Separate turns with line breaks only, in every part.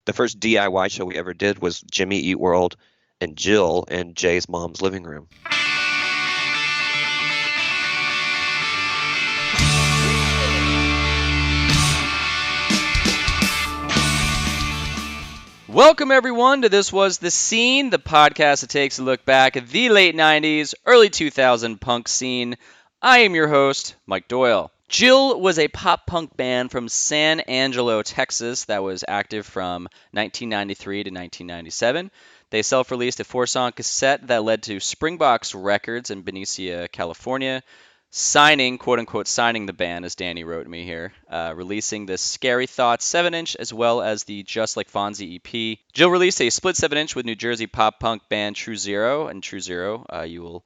The first DIY show we ever did was Jimmy Eat World and Jill in Jay's mom's living room.
Welcome, everyone, to This Was the Scene, the podcast that takes a look back at the late 90s, early 2000 punk scene. I am your host, Mike Doyle. Jill was a pop-punk band from San Angelo, Texas that was active from 1993 to 1997. They self-released a 4-song cassette that led to Springbox Records in Benicia, California, signing, quote-unquote, signing the band, as Danny wrote me here, releasing the Scary Thoughts 7-inch as well as the Just Like Fonzie EP. Jill released a split 7-inch with New Jersey pop-punk band True Zero, and True Zero, you will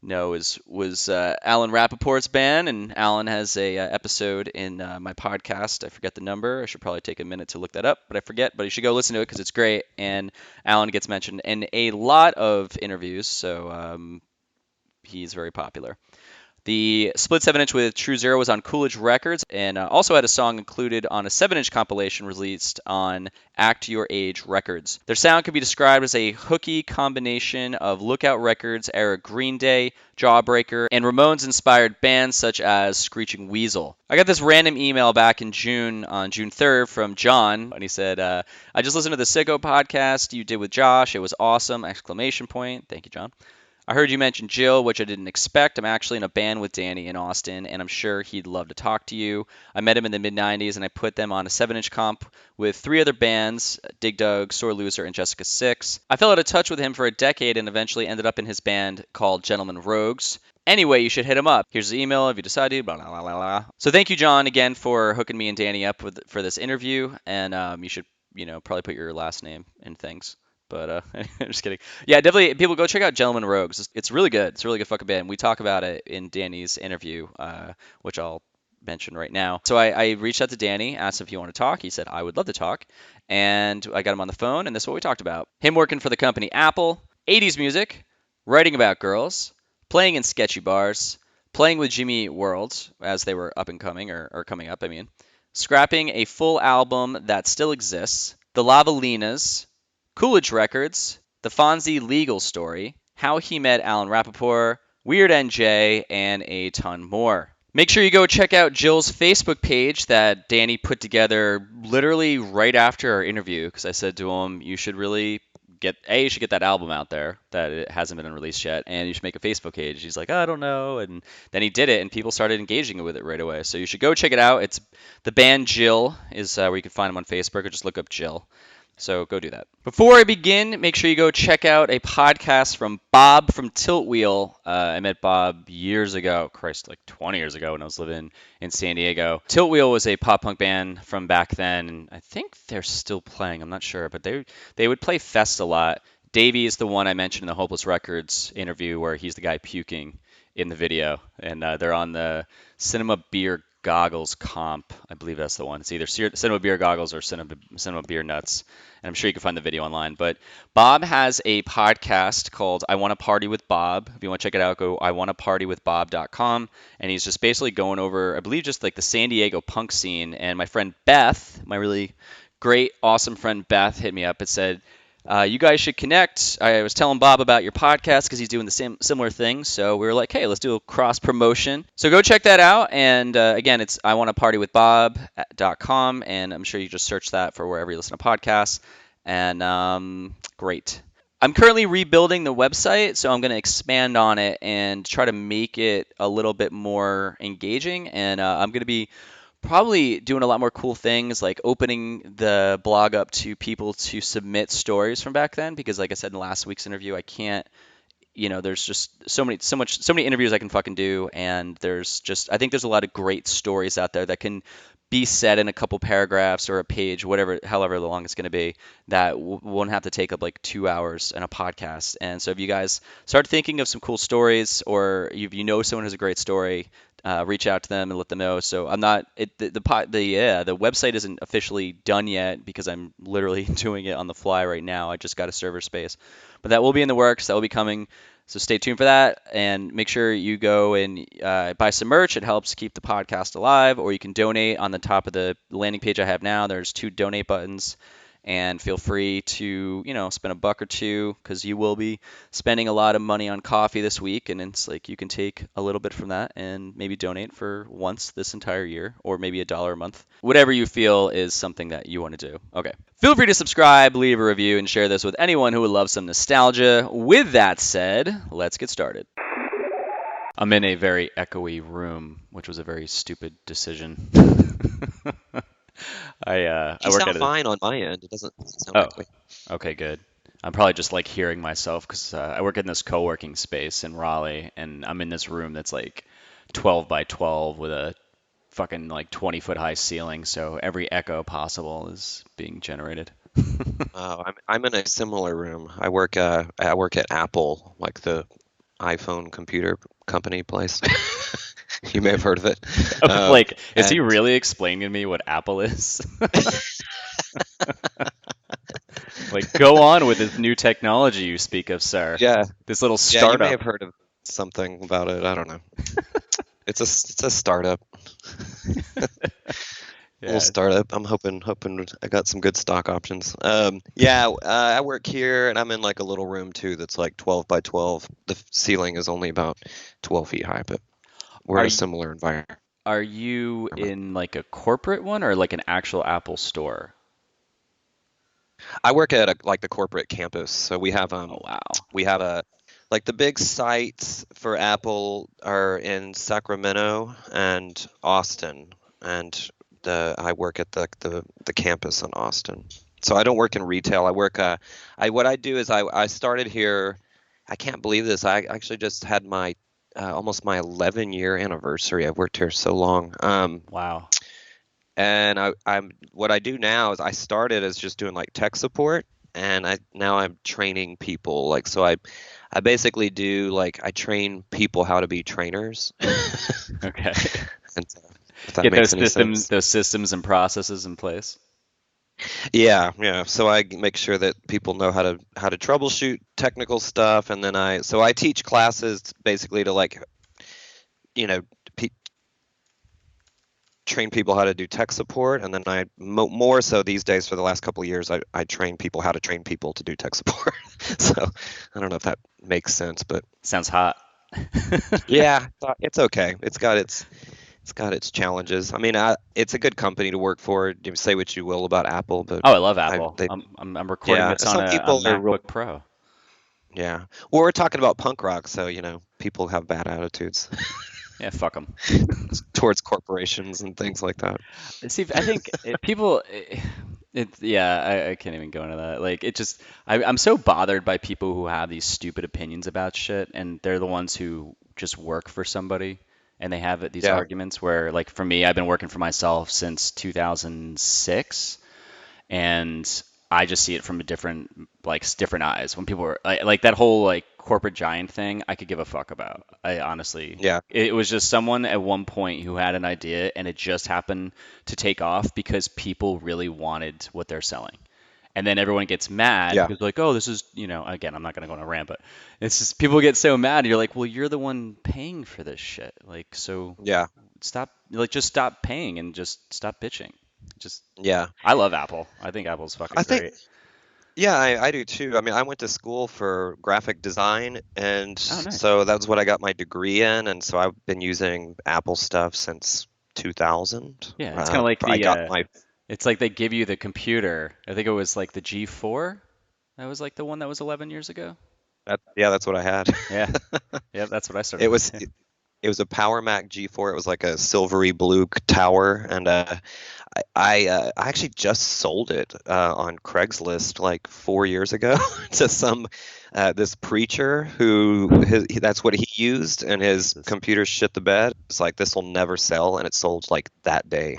know, was Alan Rappaport's band, and Alan has a episode in my podcast. I forget the number. I should probably take a minute to look that up, but I forget. But you should go listen to it because it's great, and Alan gets mentioned in a lot of interviews, so he's very popular. The split 7-inch with True Zero was on Coolidge Records and also had a song included on a 7-inch compilation released on Act Your Age Records. Their sound can be described as a hooky combination of Lookout Records era Green Day, Jawbreaker, and Ramones-inspired bands such as Screeching Weasel. I got this random email back in June, on June 3rd, from John, and he said, I just listened to the Sicko podcast you did with Josh. It was awesome! Exclamation point. Thank you, John. I heard you mention Jill, which I didn't expect. I'm actually in a band with Danny in Austin, and I'm sure he'd love to talk to you. I met him in the mid-90s, and I put them on a 7-inch comp with 3 other bands, Dig Dug, Sore Loser, and Jessica Six. I fell out of touch with him for a decade and eventually ended up in his band called Gentlemen Rogues. Anyway, you should hit him up. Here's the email if you decide to, blah, blah, blah, blah, blah. So thank you, John, again, for hooking me and Danny up for this interview, and you should, probably put your last name in things. But I'm just kidding. Yeah, definitely, people go check out Gentlemen Rogues. It's really good. It's a really good fucking band. We talk about it in Danny's interview, which I'll mention right now. So I reached out to Danny, asked if he wanted to talk. He said, I would love to talk. And I got him on the phone, and this is what we talked about. Him working for the company Apple, 80s music, writing about girls, playing in sketchy bars, playing with Jimmy Eat World as they were up and coming, or coming up, scrapping a full album that still exists, the Lavalinas, Coolidge Records, the Fonzie legal story, how he met Alan Rappaport, Weird NJ, and a ton more. Make sure you go check out Jill's Facebook page that Danny put together literally right after our interview, because I said to him, you should really get that album out there, that it hasn't been released yet, and you should make a Facebook page. He's like, I don't know, and then he did it, and people started engaging with it right away. So you should go check it out. It's the band Jill is where you can find them on Facebook, or just look up Jill. So go do that. Before I begin, make sure you go check out a podcast from Bob from Tilt Wheel. I met Bob years ago, like 20 years ago when I was living in San Diego. Tilt Wheel was a pop-punk band from back then, and I think they're still playing. I'm not sure, but they would play Fest a lot. Davey is the one I mentioned in the Hopeless Records interview where he's the guy puking in the video, and they're on the Cinema Beer Goggles comp. I believe that's the one. It's either Cinema Beer Goggles or Cinema Beer Nuts. And I'm sure you can find the video online. But Bob has a podcast called I Want to Party with Bob. If you want to check it out, go iwannapartywithbob.com. And he's just basically going over, I believe, just like the San Diego punk scene. And my friend Beth, my really great, awesome friend Beth, hit me up and said, you guys should connect. I was telling Bob about your podcast because he's doing the similar thing. So we were like, hey, let's do a cross promotion. So go check that out. And again, it's iwannapartywithbob.com. And I'm sure you just search that for wherever you listen to podcasts. And great. I'm currently rebuilding the website, so I'm going to expand on it and try to make it a little bit more engaging. And I'm going to be probably doing a lot more cool things, like opening the blog up to people to submit stories from back then, because like I said in last week's interview, I can't, there's just so many interviews I can fucking do, and I think there's a lot of great stories out there that can be said in a couple paragraphs or a page, however long it's going to be, that won't have to take up like 2 hours in a podcast. And so if you guys start thinking of some cool stories, or if you know someone who has a great story, reach out to them and let them know. So I'm not the website isn't officially done yet because I'm literally doing it on the fly right now. I just got a server space, but that will be in the works. That will be coming. So stay tuned for that, and make sure you go and buy some merch. It helps keep the podcast alive, or you can donate on the top of the landing page I have now. There's 2 donate buttons, And feel free to, spend a buck or two because you will be spending a lot of money on coffee this week. And it's like you can take a little bit from that and maybe donate for once this entire year or maybe $1 a month. Whatever you feel is something that you want to do. Okay. Feel free to subscribe, leave a review, and share this with anyone who would love some nostalgia. With that said, let's get started. I'm in a very echoey room, which was a very stupid decision. I
You
work
sound
at a.
fine on my end. It doesn't sound
Oh,
echoey.
okay, good. I'm probably just like hearing myself because I work in this co-working space in Raleigh, and I'm in this room that's like 12 by 12 with a fucking like 20-foot high ceiling, so every echo possible is being generated.
Oh, I'm in a similar room. I work at Apple, like the iPhone computer company place. You may have heard of it.
Like, is he
And
really explaining to me what Apple is? Like, go on with this new technology you speak of, sir.
yeah,
This little
yeah, you may
startup.
have heard of something about it. I don't know. It's a startup. Little
Yeah.
startup. I'm hoping I got some good stock options. Yeah, I work here, and I'm in like a little room too that's like 12 by 12. The ceiling is only about 12 feet high, but we're
Are
in a
y-
similar environment.
are you in like a corporate one or like an actual Apple store?
I work at like the corporate campus, so
Oh wow.
we have a like the big sites for Apple are in Sacramento and Austin, and I work at the campus in Austin. So I don't work in retail. I work I what I do is I started here. I can't believe this. I actually just had my almost my 11-year anniversary. I've worked here so long.
Wow.
And I'm what I do now is I started as just doing like tech support, and now I'm training people. Like so, I basically do like I train people how to be trainers.
Okay.
And so, if that
Get
makes any sense.
those systems and processes in place.
Yeah, yeah. So I make sure that people know how to troubleshoot technical stuff, and then I teach classes basically to like you know pe train people how to do tech support, and then more so these days for the last couple of years I train people how to train people to do tech support. So I don't know if that makes sense, but
Sounds hot.
yeah, it's okay. It's got its challenges. I mean, it's a good company to work for. You say what you will about Apple, but
Oh, I love
I
Apple.
they
I'm recording
yeah,
this on
some
a
people are real.
MacBook Pro.
Yeah, well, we're talking about punk rock, so people have bad attitudes
Yeah, fuck them.
towards corporations and things like that.
See, I think people, yeah, I can't even go into that. Like, it just, I'm so bothered by people who have these stupid opinions about shit, and they're the ones who just work for somebody, and they have these
Yeah,
arguments where, like, for me, I've been working for myself since 2006, and I just see it from a different eyes. When people are like that whole like corporate giant thing, I could give a fuck about. I honestly,
yeah,
it was just someone at one point who had an idea, and it just happened to take off because people really wanted what they're selling. And then everyone gets mad
yeah,
because like, oh, this is, again, I'm not gonna go on a rant, but it's just people get so mad. And you're like, well, you're the one paying for this shit. Like, so
yeah,
just stop paying and just stop bitching. Just
yeah.
I love Apple. I think Apple's fucking
I think
great.
Yeah, I do too. I mean, I went to school for graphic design, and
Oh, nice.
so that's what I got my degree in, and so I've been using Apple stuff since 2000.
Yeah, it's kind of like
I got my
it's like they give you the computer. I think it was like the G4. That was like the one that was 11 years ago.
yeah, that's what I had.
Yeah. Yeah, that's what I started
It
with
was
too.
it was a Power Mac G4. It was like a silvery blue tower, and I actually just sold it on Craigslist like 4 years ago to some this preacher that's what he used, and his
Jesus.
computer shit the bed. It's like this will never sell, and it sold like that day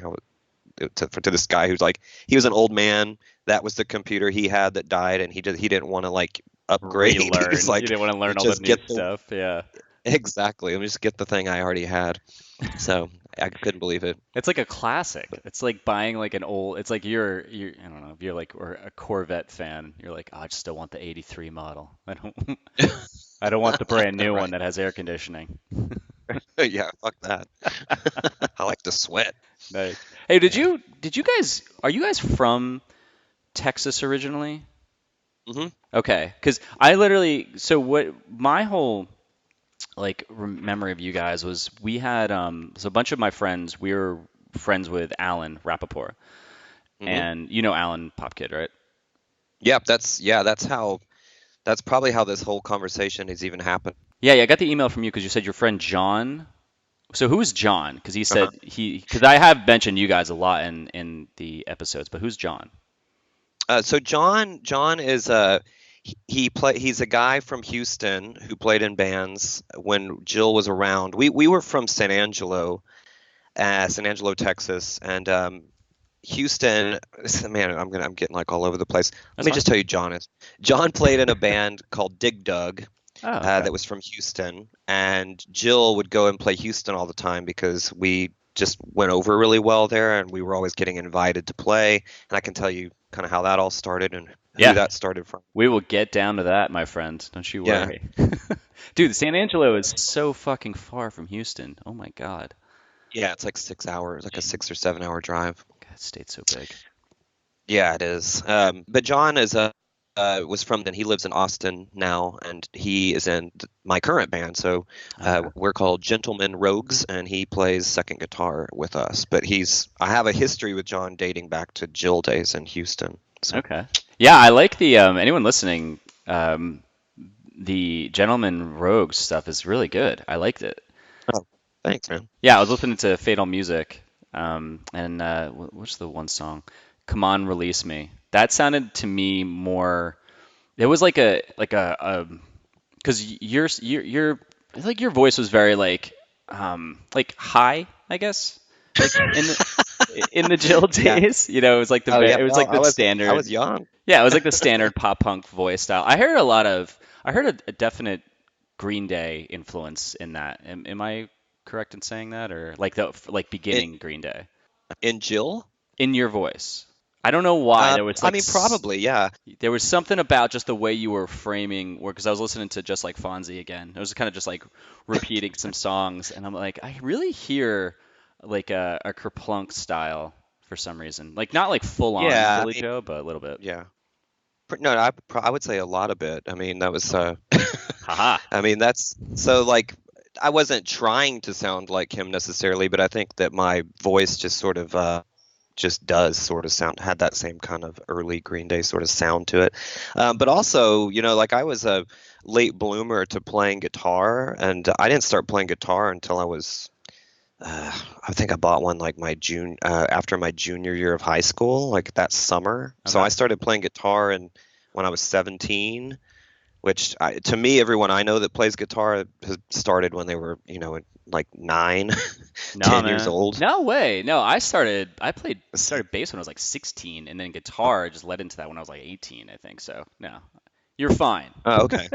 to this guy who's like he was an old man. That was the computer he had that died, and he didn't want to like upgrade. He was
Relearn. You
like,
didn't want to learn all the
just
new
get the
stuff. Yeah.
exactly. Let me just get the thing I already had. So I couldn't believe it.
It's like a classic. It's like buying like an old. It's like you're. I don't know if you're like or a Corvette fan. You're like, oh, I just still want the '83 model. I don't. I don't want the brand new one
Right.
that has air conditioning.
Yeah, fuck that. I like to sweat.
Nice. Hey,
Yeah.
did you guys are you guys from Texas originally?
Hmm.
Okay, because I literally, so what my whole like memory of you guys was we had so a bunch of my friends, we were friends with Alan Rappaport,
Hmm.
and you know Alan Pop Kid, right?
Yep, that's probably how this whole conversation has even happened.
Yeah, yeah, I got the email from you because you said your friend John. So who's John? Because he
Uh-huh.
said because I have mentioned you guys a lot in the episodes, but who's John?
So John is he's a guy from Houston who played in bands when Jill was around. We were from San Angelo, Texas, and Houston. Man, I'm getting like all over the place. Let
That's
me
fine.
just tell you, John played in a band called Dig Dug
Oh, okay.
that was from Houston, and Jill would go and play Houston all the time because we just went over really well there, and we were always getting invited to play. And I can tell you kind of how that all started and who
Yeah,
that started from.
we will get down to that, my friend. Don't you
Yeah,
worry. Dude, San Angelo is so fucking far from Houston. Oh my God.
yeah, it's like 6 hours, like a 6 or 7 hour drive.
God, that state's so big.
Yeah, it is. But John is a was from then. He lives in Austin now, and he is in my current band. So
Okay.
we're called Gentlemen Rogues, and he plays second guitar with us. But I have a history with John dating back to Jill days in Houston. So
Okay. Yeah, I like the anyone listening, the Gentleman Rogue stuff is really good. I liked it.
oh, thanks, man.
Yeah, I was listening to Fatal Music, and what's the one song? Come on, release me. That sounded to me more. It was because your like your voice was very like high, I guess. Like in the Jill
Yeah.
days, it was like
Oh, yeah.
it was
Well,
like the
I
standard.
was young.
Yeah, it was like the standard pop punk voice style. I heard a definite Green Day influence in that. Am I correct in saying that, or like the like
In
beginning Green Day
in Jill.
in your voice? I don't know why
I mean, probably, yeah.
there was something about just the way you were framing, because I was listening to Just Like Fonzie again. I was kind of just like repeating some songs, and I'm like, I really hear like a Kerplunk style for some reason, like not like full on
Yeah, I
Billy
mean,
Joe, but a little bit.
yeah. No, I would say a lot of it. I mean, that was
Haha.
I mean, that's so like I wasn't trying to sound like him necessarily, but I think that my voice just sort of just does sort of sound had that same kind of early Green Day sort of sound to it. But also, like I was a late bloomer to playing guitar, and I didn't start playing guitar until I think I bought one like after my junior year of high school, like that summer. So
Okay.
I started playing guitar and when I was 17, which to me, everyone I know that plays guitar has started when they were, like 9,
No,
10 years
man.
old.
No way. No, started bass when I was like 16, and then guitar just led into that when I was like 18, I think. So, no. You're fine.
Oh, okay.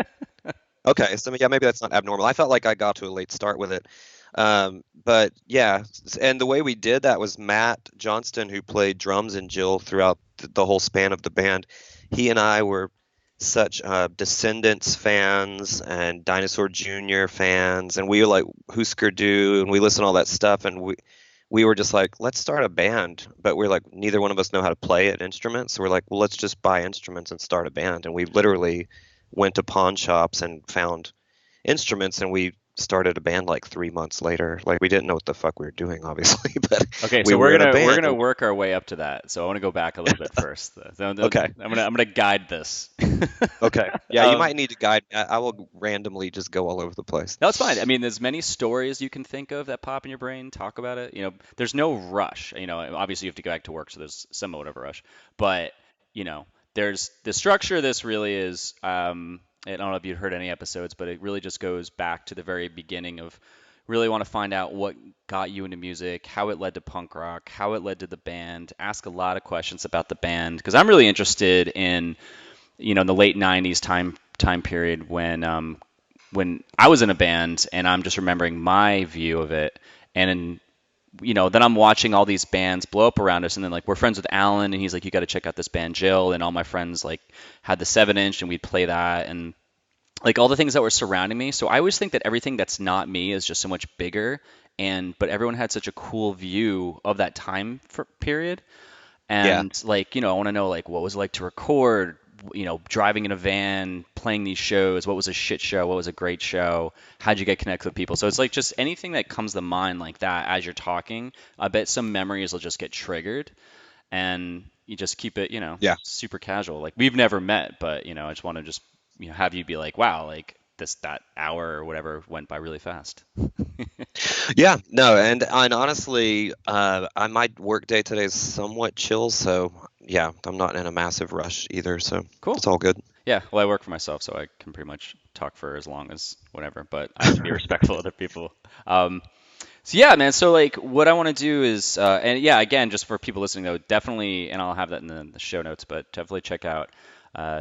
Okay. So yeah, maybe that's not abnormal. I felt like I got to a late start with it. But yeah, and the way we did that was Matt Johnston, who played drums and Jill throughout the whole span of the band. He and I were such Descendants fans and Dinosaur Jr. fans, and we were like Husker Du, and we listened to all that stuff, and we were just like, let's start a band. But we're like, neither one of us know how to play an instrument, so we're like, well, let's just buy instruments and start a band. And we literally went to pawn shops and found instruments, and we started a band like 3 months later. Like we didn't know what the fuck we were doing, obviously, but
Okay,
we
so
were in a
we're
band.
gonna work our way up to that. So I want to go back a little bit first.
Okay.
I'm gonna guide this.
Okay. Yeah, you
Um,
might need to guide. I will randomly just go all over the place.
no, it's fine. I mean, there's many stories you can think of that pop in your brain. Talk about it. There's no rush. Obviously you have to go back to work, so there's somewhat of a rush. But you know, there's the structure. Of this really is. I don't know if you've heard any episodes, but it really just goes back to the very beginning of really want to find out what got you into music, how it led to punk rock, how it led to the band. Ask a lot of questions about the band because I'm really interested in the late '90s time period when I was in a band and I'm just remembering my view of it. And then I'm watching all these bands blow up around us. And then like we're friends with Alan and he's like, you got to check out this band Jill. And all my friends like had the 7-inch and we'd play that and like all the things that were surrounding me. So I always think that everything that's not me is just so much bigger. But everyone had such a cool view of that time period. And
Yeah.
like, I want to know like what was it like to record, driving in a van, playing these shows, what was a shit show, what was a great show, how'd you get connected with people? So it's like just anything that comes to mind like that as you're talking. I bet some memories will just get triggered, and you just keep it,
Yeah.
super casual. Like we've never met, but I just want to just have you be like, wow, like that hour or whatever went by really fast.
Yeah, no, and honestly, my work day today is somewhat chill, so yeah, I'm not in a massive rush either, so
Cool.
it's all good.
Yeah, well, I work for myself, so I can pretty much talk for as long as whatever, but I have to be respectful of other people. Um, so yeah, man. So like, what I want to do is, and yeah, again, just for people listening though, definitely, and I'll have that in the show notes, but definitely check out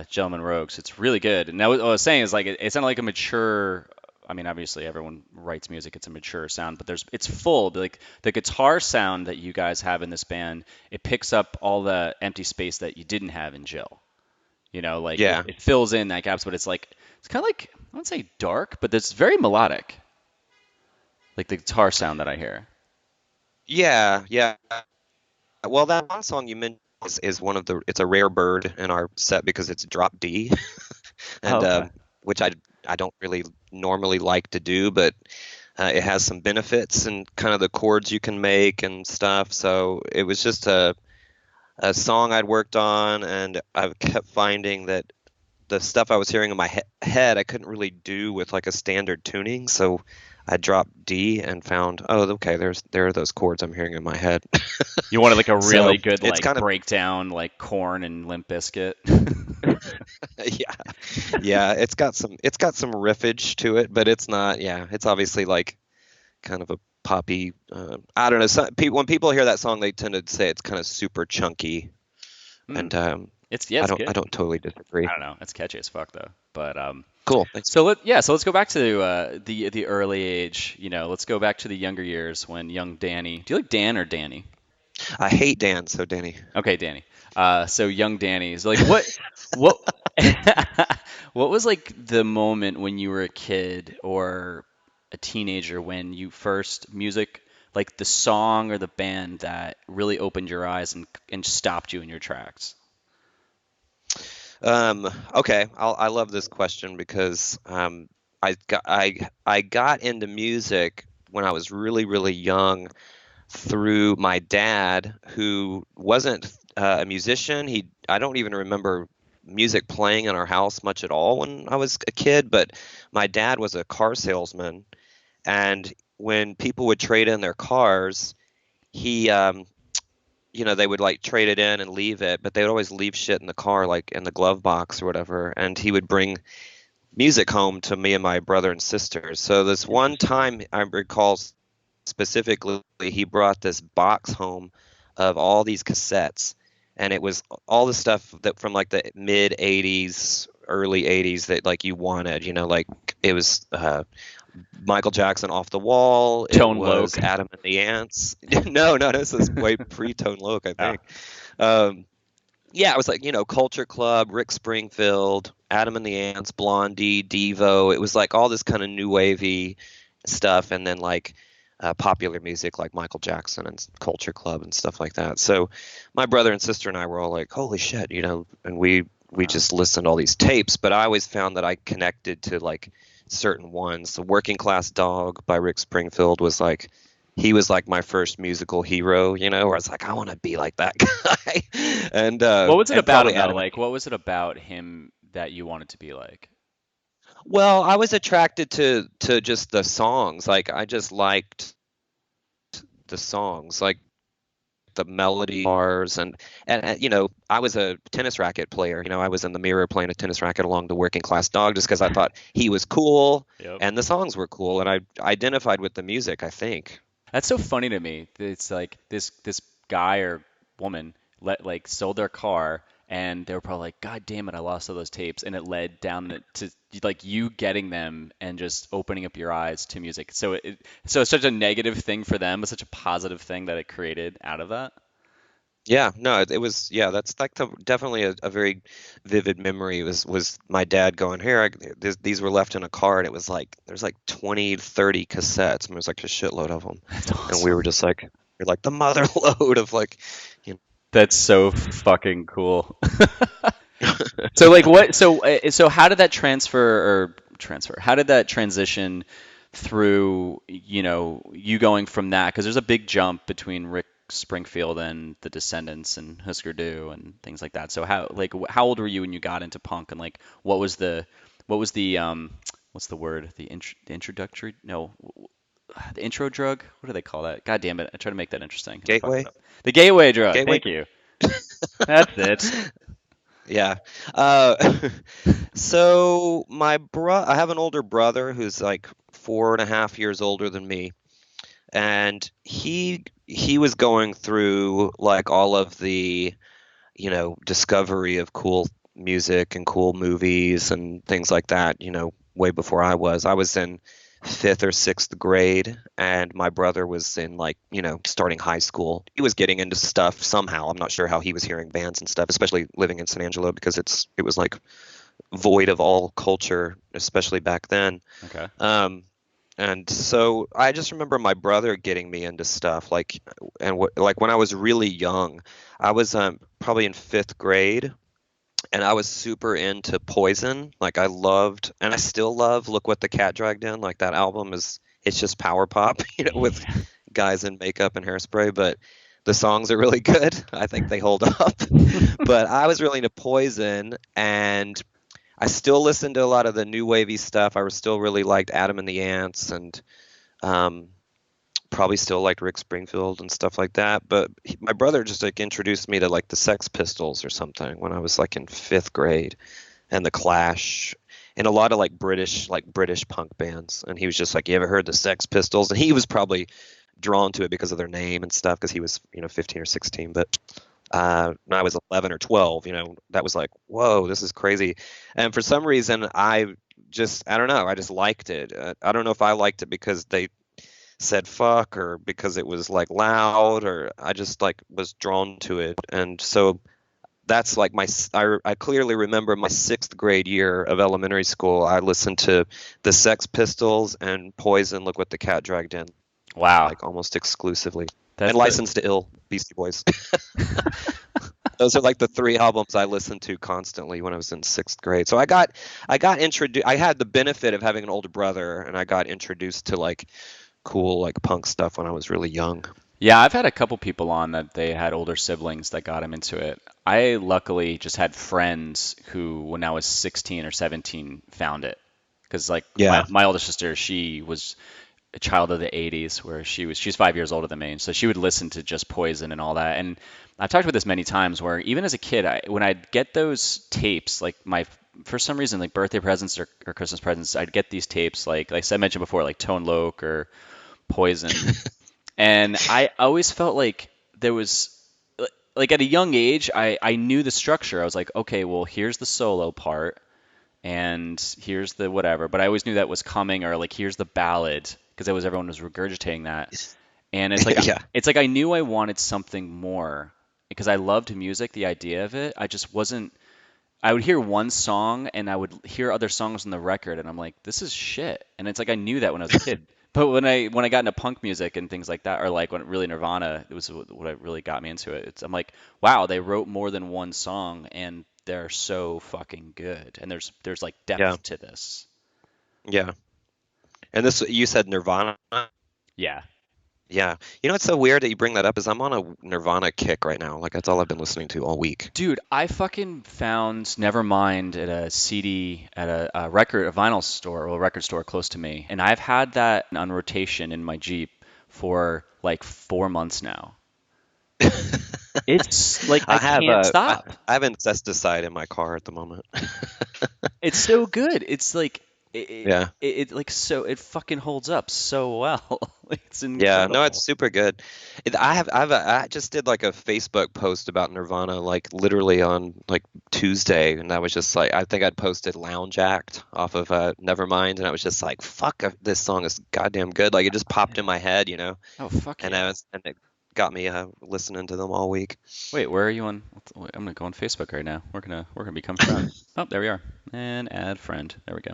Gentleman Rogues. It's really good. And what I was saying is like, it's not like a mature. I mean, obviously, everyone writes music. It's a mature sound, but it's full. Like the guitar sound that you guys have in this band, it picks up all the empty space that you didn't have in Jill. Like it,
Yeah.
it fills in that gaps, but it's kind of like I wouldn't say dark, but it's very melodic, like the guitar sound that I hear.
Yeah, yeah. Well, that one song you mentioned is one of it's a rare bird in our set because it's drop D,
Oh,
and
okay.
which I don't really normally like to do, but it has some benefits and kind of the chords you can make and stuff. So it was just a song I'd worked on, and I kept finding that the stuff I was hearing in my head I couldn't really do with like a standard tuning. So I dropped D and found, oh, okay, there are those chords I'm hearing in my head.
You wanted like a
So
really good
it's
like
kind of
breakdown, like Corn and Limp Bizkit.
yeah, yeah. It's got some riffage to it, but it's not. Yeah, it's obviously like kind of a poppy. I don't know. When people hear that song, they tend to say it's kind of super chunky,
Hmm.
and
It's
I
good.
don't totally disagree.
I don't know. It's catchy as fuck though. But
Cool. Thanks.
so let's go back to the early age. Let's go back to the younger years when young Danny. Do you like Dan or Danny?
I hate Dan, so Danny.
Okay, Danny. So young Danny is like what what was like the moment when you were a kid or a teenager when you first music like the song or the band that really opened your eyes and stopped you in your tracks?
Okay, I love this question because I got into music when I was really young through my dad, who wasn't a musician. I don't even remember music playing in our house much at all when I was a kid, but my dad was a car salesman, and when people would trade in their cars, he they would like trade it in and leave it, but they would always leave shit in the car, like in the glove box or whatever. And he would bring music home to me and my brother and sisters. So this one
Interesting.
time I recall specifically, he brought this box home of all these cassettes, and it was all the stuff that from like the mid 80s, early 80s that like you wanted, like it was Michael Jackson Off the Wall. It
Tone
was
Loc.
Adam and the Ants. No, this is way pre-Tone Loc, I
Oh,
think. Um, yeah, it was like, Culture Club, Rick Springfield, Adam and the Ants, Blondie, Devo. It was like all this kind of new wavy stuff, and then like popular music like Michael Jackson and Culture Club and stuff like that. So my brother and sister and I were all like, holy shit, and we
wow.
just listened to all these tapes, but I always found that I connected to like certain ones. The Working Class Dog by Rick Springfield was like, he was like my first musical hero, where I was like, I want to be like that guy. and
What was it
and
about
probably
him though?
Adam and
Like, what was it about him that you wanted to be like?
well, I was attracted to just the songs. Like I just liked the songs, like the melody bars, and I was a tennis racket player. I was in the mirror playing a tennis racket along the Working Class Dog just because I thought he was cool
Yep.
and the songs were cool, and I identified with the music, I think.
That's so funny to me. It's like this guy or woman sold their car and they were probably like, God damn it, I lost all those tapes, and it led down to like you getting them and just opening up your eyes to music. So it's such a negative thing for them, but such a positive thing that it created out of that.
Yeah, no, it was, yeah, that's like definitely a very vivid memory. Was my dad going, here, these were left in a car, and it was like there's like 20, 30 cassettes, and there's like a shitload of them,
That's
and we
awesome.
were just like, we're like the mother load of like, you
That's so fucking cool. So like what? So how did that transfer? How did that transition through? You going from that because there's a big jump between Rick Springfield and the Descendants and Husker Du and things like that. So how old were you when you got into punk and like what was the what's the word? The introductory? No, the intro drug? What do they call that? God damn it! I try to make that interesting and I fuck it
Gateway.
up. The gateway drug.
Gateway.
Thank you. That's it.
Yeah. Uh, so I have an older brother who's like 4.5 years older than me, and he was going through like all of the discovery of cool music and cool movies and things like that, way before I was. I was in fifth or sixth grade, and my brother was in like, starting high school. He was getting into stuff somehow. I'm not sure how he was hearing bands and stuff, especially living in San Angelo because it was like void of all culture, especially back then.
Okay.
And so I just remember my brother getting me into stuff like, like when I was really young, I was probably in fifth grade, and I was super into Poison. Like I loved, and I still love "Look What the Cat Dragged In." Like that album it's just power pop, with guys in makeup and hairspray, but the songs are really good. I think they hold up. But I was really into Poison, and I still listened to a lot of the new wavy stuff. I was still really liked Adam and the Ants, and um, probably still liked Rick Springfield and stuff like that. But my brother just like introduced me to like the Sex Pistols or something when I was like in fifth grade, and the Clash, and a lot of like British punk bands. And he was just like, "You ever heard the Sex Pistols?" And he was probably drawn to it because of their name and stuff, because he was 15 or 16. But when I was 11 or 12, that was like, whoa, this is crazy. And for some reason, I don't know, I just liked it. I don't know if I liked it because they said fuck or because it was like loud, or I just like was drawn to it. And so that's like I clearly remember my sixth grade year of elementary school. I listened to the Sex Pistols and Poison, Look What the Cat Dragged In,
Wow.
like almost exclusively.
That's
And License to Ill, Beastie Boys. Those are like the three albums I listened to constantly when I was in sixth grade. So I got introduced. I had the benefit of having an older brother, and I got introduced to like cool like punk stuff when I was really young.
Yeah, I've had a couple people on that they had older siblings that got them into it. I luckily just had friends who, when I was 16 or 17, found it. Because like my,
Yeah,
my older sister, she was a child of the 80s, where she's 5 years older than me, so she would listen to just Poison and all that. And I've talked about this many times, where even as a kid, when I'd get those tapes, like for some reason, like birthday presents or Christmas presents, I'd get these tapes, like I mentioned before, like Tone Loc or Poison. And I always felt like there was, like at a young age, I knew the structure. I was like, okay, well, here's the solo part, and here's the whatever. But I always knew that was coming, or like here's the ballad, because everyone was regurgitating that. And
yeah,
it's like I knew I wanted something more because I loved music, the idea of it. I just wasn't. I would hear one song and I would hear other songs on the record, and I'm like, this is shit. And it's like I knew that when I was a kid. But when I got into punk music and things like that, or like when really Nirvana, it was what really got me into it. I'm like, wow, they wrote more than one song, and they're so fucking good. And there's like
yeah,
depth to this.
yeah. And this, you said Nirvana.
Yeah.
Yeah. What's so weird that you bring that up is I'm on a Nirvana kick right now. Like that's all I've been listening to all week.
Dude, I fucking found Nevermind at a CD at a vinyl store or a record store close to me, and I've had that on rotation in my Jeep for like 4 months now. It's like I can't stop.
I have incesticide in my car at the moment.
It's so good. It's like
Yeah.
like so it fucking holds up so well. It's
Yeah, no,
incredible.
it's super good. I just did like a Facebook post about Nirvana, like literally on like Tuesday, and I was just like, I think I'd posted Lounge Act off of Nevermind, and I was just like, fuck, this song is goddamn good. Like it just popped in my head.
Oh fuck yeah.
And it got me listening to them all week.
Wait, where are you on? I'm gonna go on Facebook right now. We're gonna become friends. Oh, there we are. And add friend. There we go.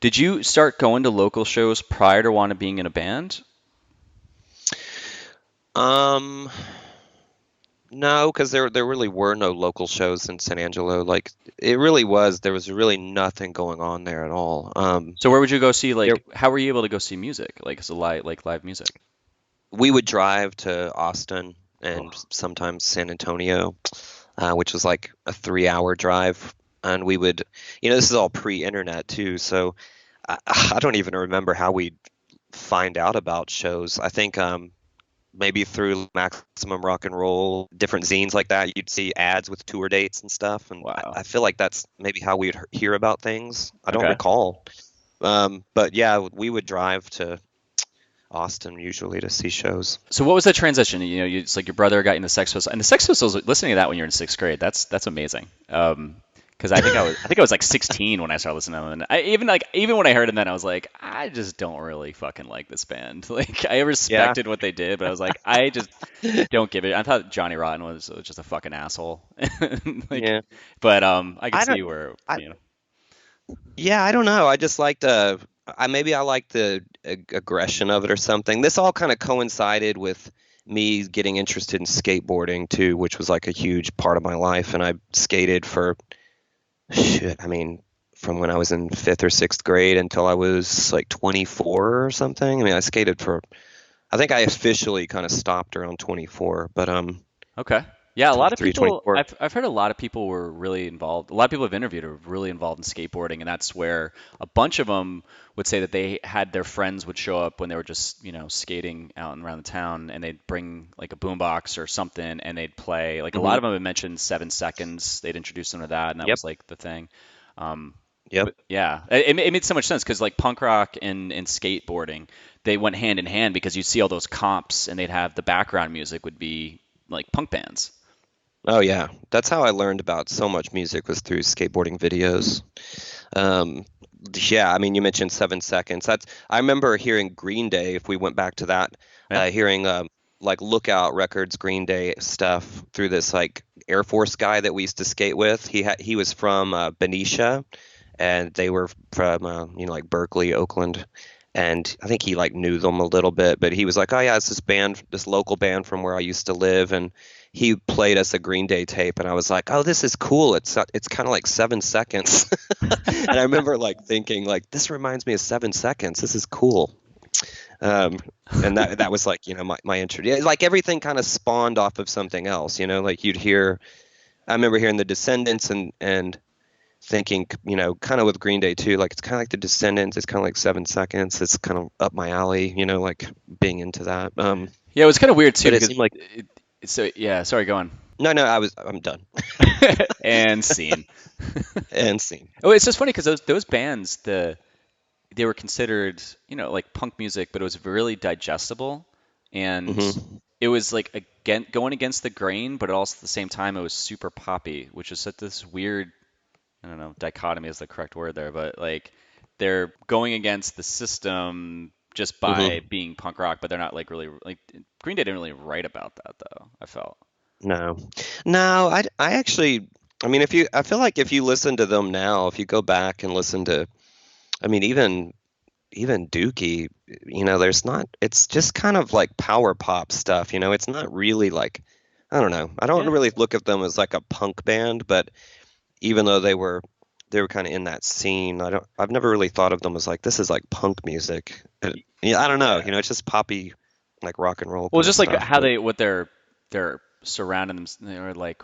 Did you start going to local shows prior to wanting being in a band?
Um, No, because there really were no local shows in San Angelo. Like it really was. There was really nothing going on there at all.
So where would you go see
There
like how were you able to go see music? Like as a live music?
we would drive to Austin and
Oh,
sometimes San Antonio, which was like a 3 hour drive. And we would, this is all pre-internet too, so I don't even remember how we'd find out about shows. I think maybe through Maximum Rock and Roll, different zines like that. You'd see ads with tour dates and stuff, and I
wow.
feel like that's maybe how we'd hear about things. I don't
Okay.
recall, but yeah, we would drive to Austin usually to see shows.
So what was the transition? It's like your brother got you in the Sex Pistols, and the Sex Pistols. Listening to that when you're in sixth grade, that's amazing. Because I think I was like 16 when I started listening to them, and even when I heard them then, I was like, I just don't really fucking like this band. Like I
Yeah,
respected what they did, but I was like, I just don't give it. I thought Johnny Rotten was just a fucking asshole. Like,
yeah.
but I could
I don't.
see where
I Yeah, I don't know. I just liked maybe I liked the aggression of it or something. This all kind of coincided with me getting interested in skateboarding too, which was like a huge part of my life. And I skated for shit. I mean, from when I was in fifth or sixth grade until I was like 24 or something. I mean, I skated for. I think I officially kind of stopped around 24, but
Okay. Yeah, a lot of
23,
people
24.
I've heard a lot of people were really involved. A lot of people I've interviewed are really involved in skateboarding, and that's where a bunch of them would say that they had their friends would show up when they were just, skating out and around the town, and they'd bring like a boombox or something, and they'd play. Like a lot
Hmm.
of them had mentioned 7 seconds. They'd introduce them to that, and that
Yep.
was like the thing. Um,
Yep.
but yeah, it made so much sense because like punk rock and skateboarding, they went hand in hand because you'd see all those comps, and they'd have the background music would be like punk bands.
Oh yeah, that's how I learned about so much music was through skateboarding videos. Um, yeah, I mean, you mentioned 7 seconds. I remember hearing Green Day. If we went back to that,
Yeah.
hearing like Lookout Records Green Day stuff through this like Air Force guy that we used to skate with. He was from Benicia, and they were from like Berkeley, Oakland. And I think he like knew them a little bit, but he was like, "Oh yeah, it's this band, this local band from where I used to live," and he played us a Green Day tape, and I was like, "Oh, this is cool. It's kind of like 7 seconds." And I remember like thinking like, "This reminds me of 7 seconds. This is cool." Um, and that was like my intro. Yeah, like everything kind of spawned off of something else. Like you'd hear. I remember hearing the Descendants and thinking, kind of with Green Day too, like it's kind of like the Descendants, it's kind of like 7 seconds. It's kind of up my alley, like being into that.
Yeah, it was kind of weird too
But it
because
seemed like
so yeah, sorry, go on.
no, no, I'm done.
And scene.
And scene.
Oh, it's just funny because those bands, they were considered, like punk music, but it was really digestible, and
Hmm.
it was like again going against the grain, but also at the same time it was super poppy, which is such this weird, I don't know, dichotomy is the correct word there, but like they're going against the system just by
Hmm.
being punk rock, but they're not like really like Green Day didn't really write about that though, I felt.
No, no, I actually, I mean, I feel like if you listen to them now, if you go back and listen to, I mean, even Dookie, there's not, it's just kind of like power pop stuff, it's not really like, I don't know. I don't
Yeah.
really look at them as like a punk band, but even though they were kind of in that scene, I've never really thought of them as like, this is like punk music. Yeah, I don't know,
Yeah.
it's just poppy, like rock and roll
Well,
kind of
just like
stuff,
how
but
what they're surrounding them, or like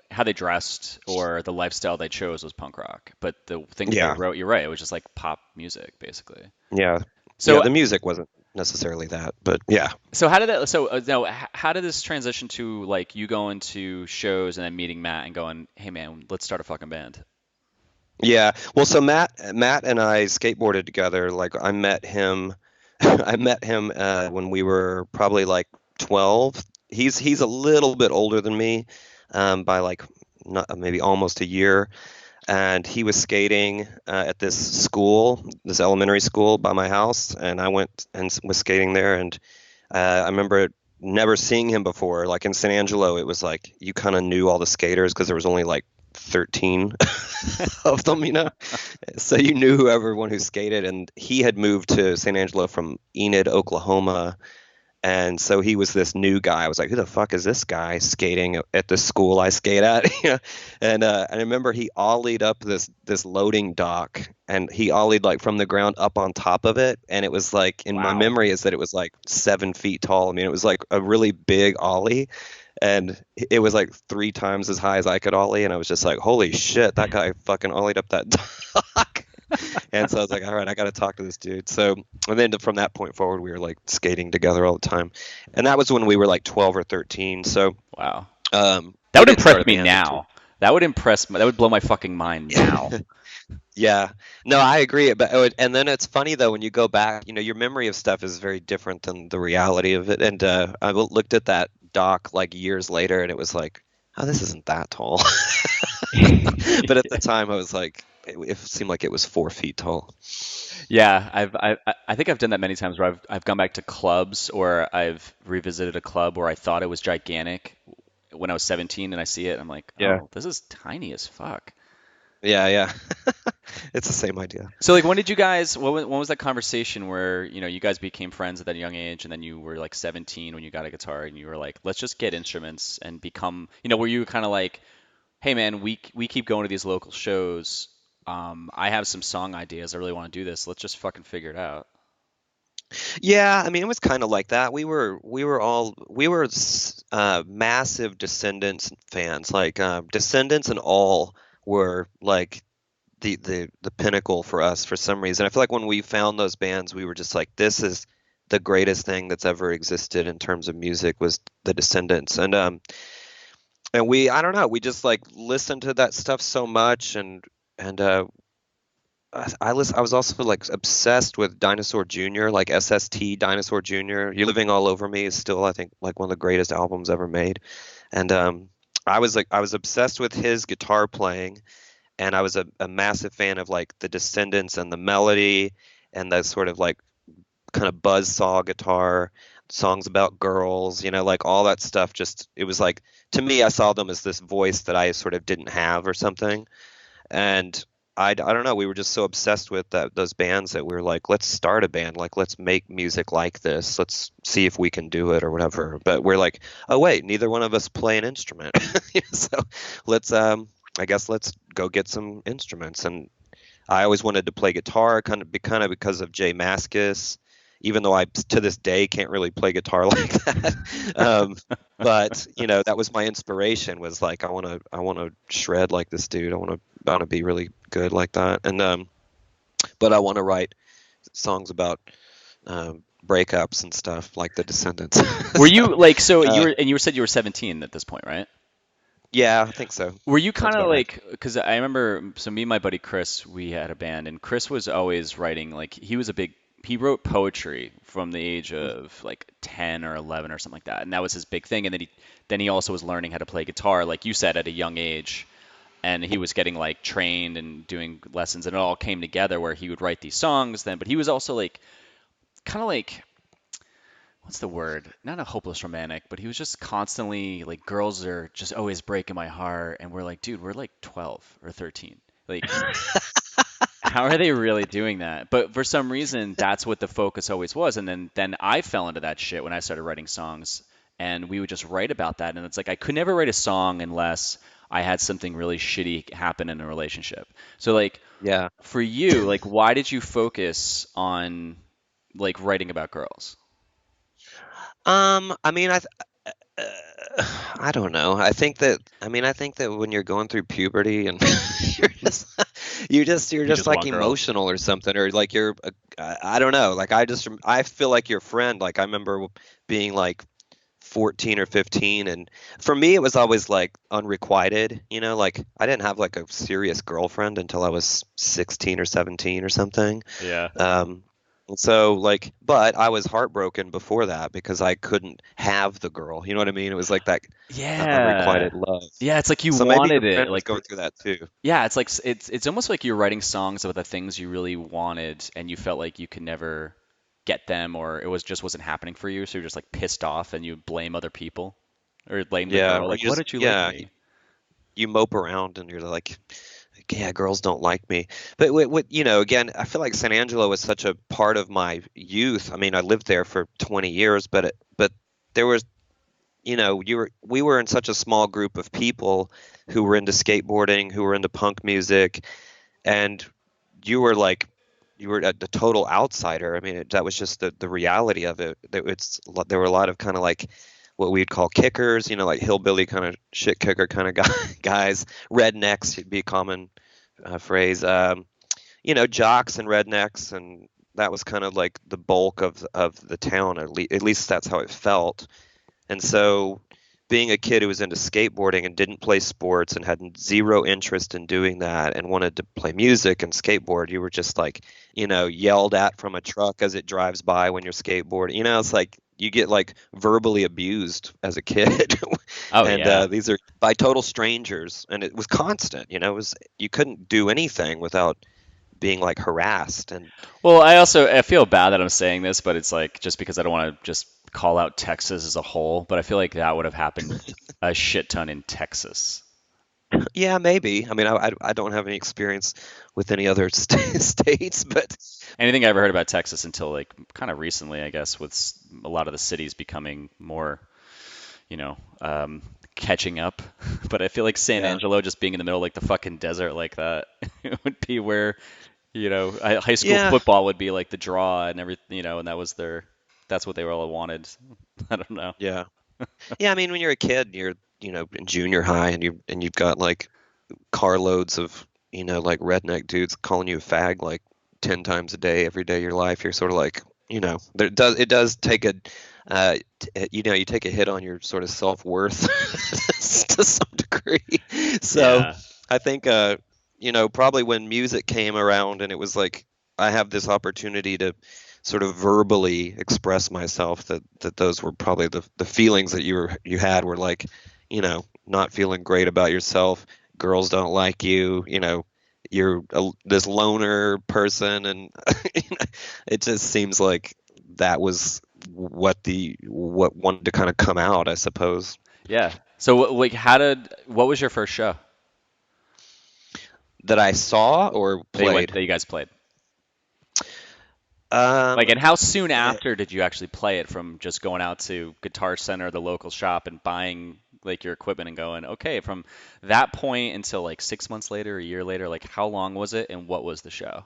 how they dressed or the lifestyle they chose was punk rock, but the things they
yeah,
wrote, you're right, it was just like pop music basically.
yeah, yeah,
So
the music wasn't necessarily that, but yeah.
so how did that? So no, how did this transition to like you going to shows and then meeting Matt and going, hey man, let's start a fucking band?
Yeah. Well, so Matt and I skateboarded together. Like I met him I met him when we were probably like 12. He's a little bit older than me by like not, maybe almost a year, and he was skating at this school, this elementary school by my house, and I went and was skating there, and I remember never seeing him before. Like in San Angelo, it was like you kind of knew all the skaters because there was only like 13 of them, So you knew everyone who skated, and he had moved to San Angelo from Enid, Oklahoma, And so he was this new guy. I was like, who the fuck is this guy skating at the school I skate at? And I remember he ollied up this loading dock, and he ollied like from the ground up on top of it. And it was like, in my
Wow.
memory, is that it was like 7 feet tall. I mean, it was like a really big ollie, and it was like 3 times as high as I could ollie. And I was just like, holy shit, that guy fucking ollied up that dock. And so I was like, all right, I got to talk to this dude. So, and then from that point forward, we were like skating together all the time. And that was when we were like 12 or 13. So,
Wow. That
we
would
didn't start
impress
a
me
band until,
now. That would impress me. That would blow my fucking mind now.
yeah. No, I agree. But, and then it's funny though, when you go back, your memory of stuff is very different than the reality of it. And I looked at that doc like years later, and it was like, oh, this isn't that tall. But at the time, I was like, it seemed like it was 4 feet tall.
Yeah, I think I've done that many times where I've gone back to clubs or I've revisited a club where I thought it was gigantic when I was 17 and I see it, I'm like,
Yeah.
oh, this is tiny as fuck.
Yeah, yeah. It's the same idea.
So like when did you guys when was that conversation where, you guys became friends at that young age and then you were like 17 when you got a guitar and you were like, let's just get instruments and become, were you kind of like, hey man, we keep going to these local shows. I have some song ideas. I really want to do this. Let's just fucking figure it out.
Yeah, I mean, it was kind of like that. We were massive Descendants fans. Like Descendants and All were like the pinnacle for us for some reason. I feel like when we found those bands, we were just like, this is the greatest thing that's ever existed in terms of music was the Descendants. And we, I don't know, we just like listened to that stuff so much. And I was also like obsessed with Dinosaur Jr., like SST Dinosaur Jr. You're Living All Over Me is still, I think, like one of the greatest albums ever made. And I was obsessed with his guitar playing, and I was a massive fan of like the Descendants and the melody and the sort of like kind of buzz saw guitar, songs about girls, like all that stuff. Just, it was like, to me, I saw them as this voice that I sort of didn't have or something. And I don't know, we were just so obsessed with those bands that we were like, let's start a band, like let's make music like this, let's see if we can do it or whatever. But we're like, oh wait, neither one of us play an instrument. So let's I guess let's go get some instruments. And I always wanted to play guitar, kind of because of Jay Mascis, even though I to this day can't really play guitar like that. But that was my inspiration. Was like, I want to shred like this dude. I want to be really good like that. And but I want to write songs about breakups and stuff like the Descendants.
Were
So,
you like so
uh,
you said you were 17 at this point, right?
yeah, I think so.
Were you kind
Sounds
of
about right.
like, because I remember, so me and my buddy Chris, we had a band, and Chris was always writing, like, he wrote poetry from the age of like 10 or 11 or something like that, and that was his big thing. And then he also was learning how to play guitar, like you said, at a young age, and he was getting like trained and doing lessons, and it all came together where he would write these songs then, but he was also like, kind of like, what's the word? Not a hopeless romantic, but he was just constantly like girls are just always breaking my heart, and we're like, dude, we're like 12 or 13. Like, how are they really doing that? But for some reason, that's what the focus always was. And then I fell into that shit when I started writing songs, and we would just write about that. And it's like I could never write a song unless I had something really shitty happen in a relationship. So like
Yeah.
for you, like why did you focus on like writing about girls?
I mean, I don't know. I think that when you're going through puberty and you're just you're
You
just
just
like
want girls.
emotional or something, or like I don't know. Like I feel like your friend. Like I remember being like 14 or 15, and for me it was always like unrequited. Like I didn't have like a serious girlfriend until I was 16 or 17 or something.
Yeah.
Um, so like, but I was heartbroken before that because I couldn't have the girl. You know what I mean? It was like that
Yeah.
unrequited love.
Yeah, it's like you
So maybe
wanted
your
it.
friend was
Like
going through that too.
yeah, it's like it's almost like you're writing songs about the things you really wanted and you felt like you could never get them or it was just wasn't happening for you, so you're just like pissed off and you blame other people or blame the
Yeah,
girl
or
like,
you
"Why
just
don't you like
yeah,
me?"
you mope around and you're like, yeah, girls don't like me. But again, I feel like San Angelo was such a part of my youth. I mean, I lived there for 20 years, but there was, we were in such a small group of people who were into skateboarding, who were into punk music, and you were like you were the total outsider. I mean, that was just the reality of it. There were a lot of kind of like what we'd call kickers, like hillbilly kind of shit kicker kind of guys, rednecks would be a common phrase. Jocks and rednecks, and that was kind of like the bulk of the town. At least that's how it felt. And so being a kid who was into skateboarding and didn't play sports and had zero interest in doing that and wanted to play music and skateboard, you were just like, yelled at from a truck as it drives by when you're skateboarding. It's like you get like verbally abused as a kid.
Oh
And
yeah.
these are by total strangers. And it was constant, you couldn't do anything without being like harassed. And
Well, I feel bad that I'm saying this, but it's like just because I don't want to just call out Texas as a whole, but I feel like that would have happened a shit ton in Texas.
yeah, maybe. I mean, I don't have any experience with any other states, but
Anything I ever heard about Texas until like kind of recently, I guess, with a lot of the cities becoming more, catching up. But I feel like San
yeah.
Angelo just being in the middle of like the fucking desert like that it would be where, high school
Yeah.
football would be like the draw and everything, and that's what they all wanted. I don't know.
Yeah. Yeah, I mean, when you're a kid, you're, in junior high and you've got like carloads of, like redneck dudes calling you a fag like 10 times a day every day of your life. You're sort of like, it does take you take a hit on your sort of self-worth to some degree. So,
Yeah.
I think probably when music came around and it was like I have this opportunity to sort of verbally express myself, that those were probably the feelings that you had were like, not feeling great about yourself, girls don't like you, you're this loner person, and it just seems like that was what wanted to kind of come out, I suppose.
Yeah. So, like, what was your first show
That I saw or
that
played.
you guys played?
Um,
Like, and how soon
eh,
after did you actually play it from just going out to Guitar Center, the local shop, and buying like your equipment and going, okay, from that point until like 6 months later, a year later, like how long was it and what was the show?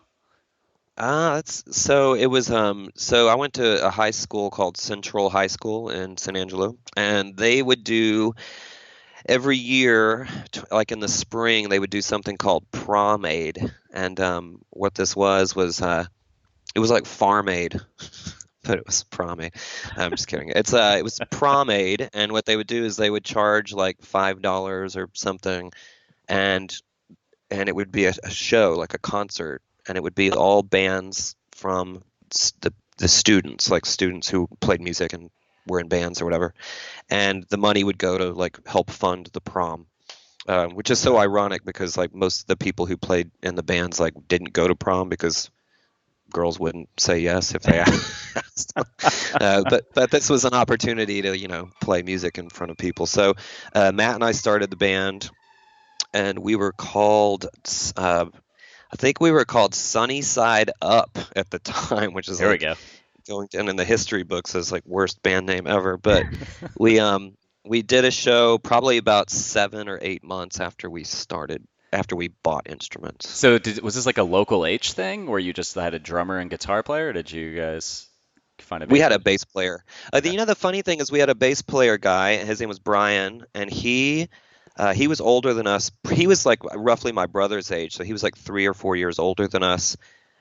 that's so it was so I went to a high school called Central High School in San Angelo, and they would do every year, like in the spring, they would do something called prom aid. And what this was it was like farm aid, but it was prom aid. I'm just kidding. It was prom aid, and what they would do is they would charge like $5 or something, and it would be a show, like a concert, and it would be all bands from the students, like students who played music and were in bands or whatever, and the money would go to like help fund the prom. Which is so
Okay.
ironic because like most of the people who played in the bands like didn't go to prom because girls wouldn't say yes if they asked. But this was an opportunity to play music in front of people. So Matt and I started the band, and we were called I think we were called Sunny Side Up at the time, which is
There we
like
go.
going down in the history books as like worst band name ever. But we did a show probably about 7 or 8 months after we bought instruments.
So was this like a local H thing where you just had a drummer and guitar player, or did you guys find a
We
bass
had a
player?
bass player.
Okay.
The funny thing is we had a bass player guy. His name was Brian, and he was older than us. He was like roughly my brother's age, so he was like 3 or 4 years older than us,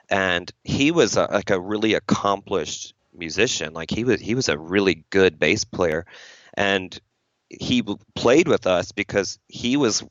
and he was like a really accomplished musician. Like he was a really good bass player, and played with us because he was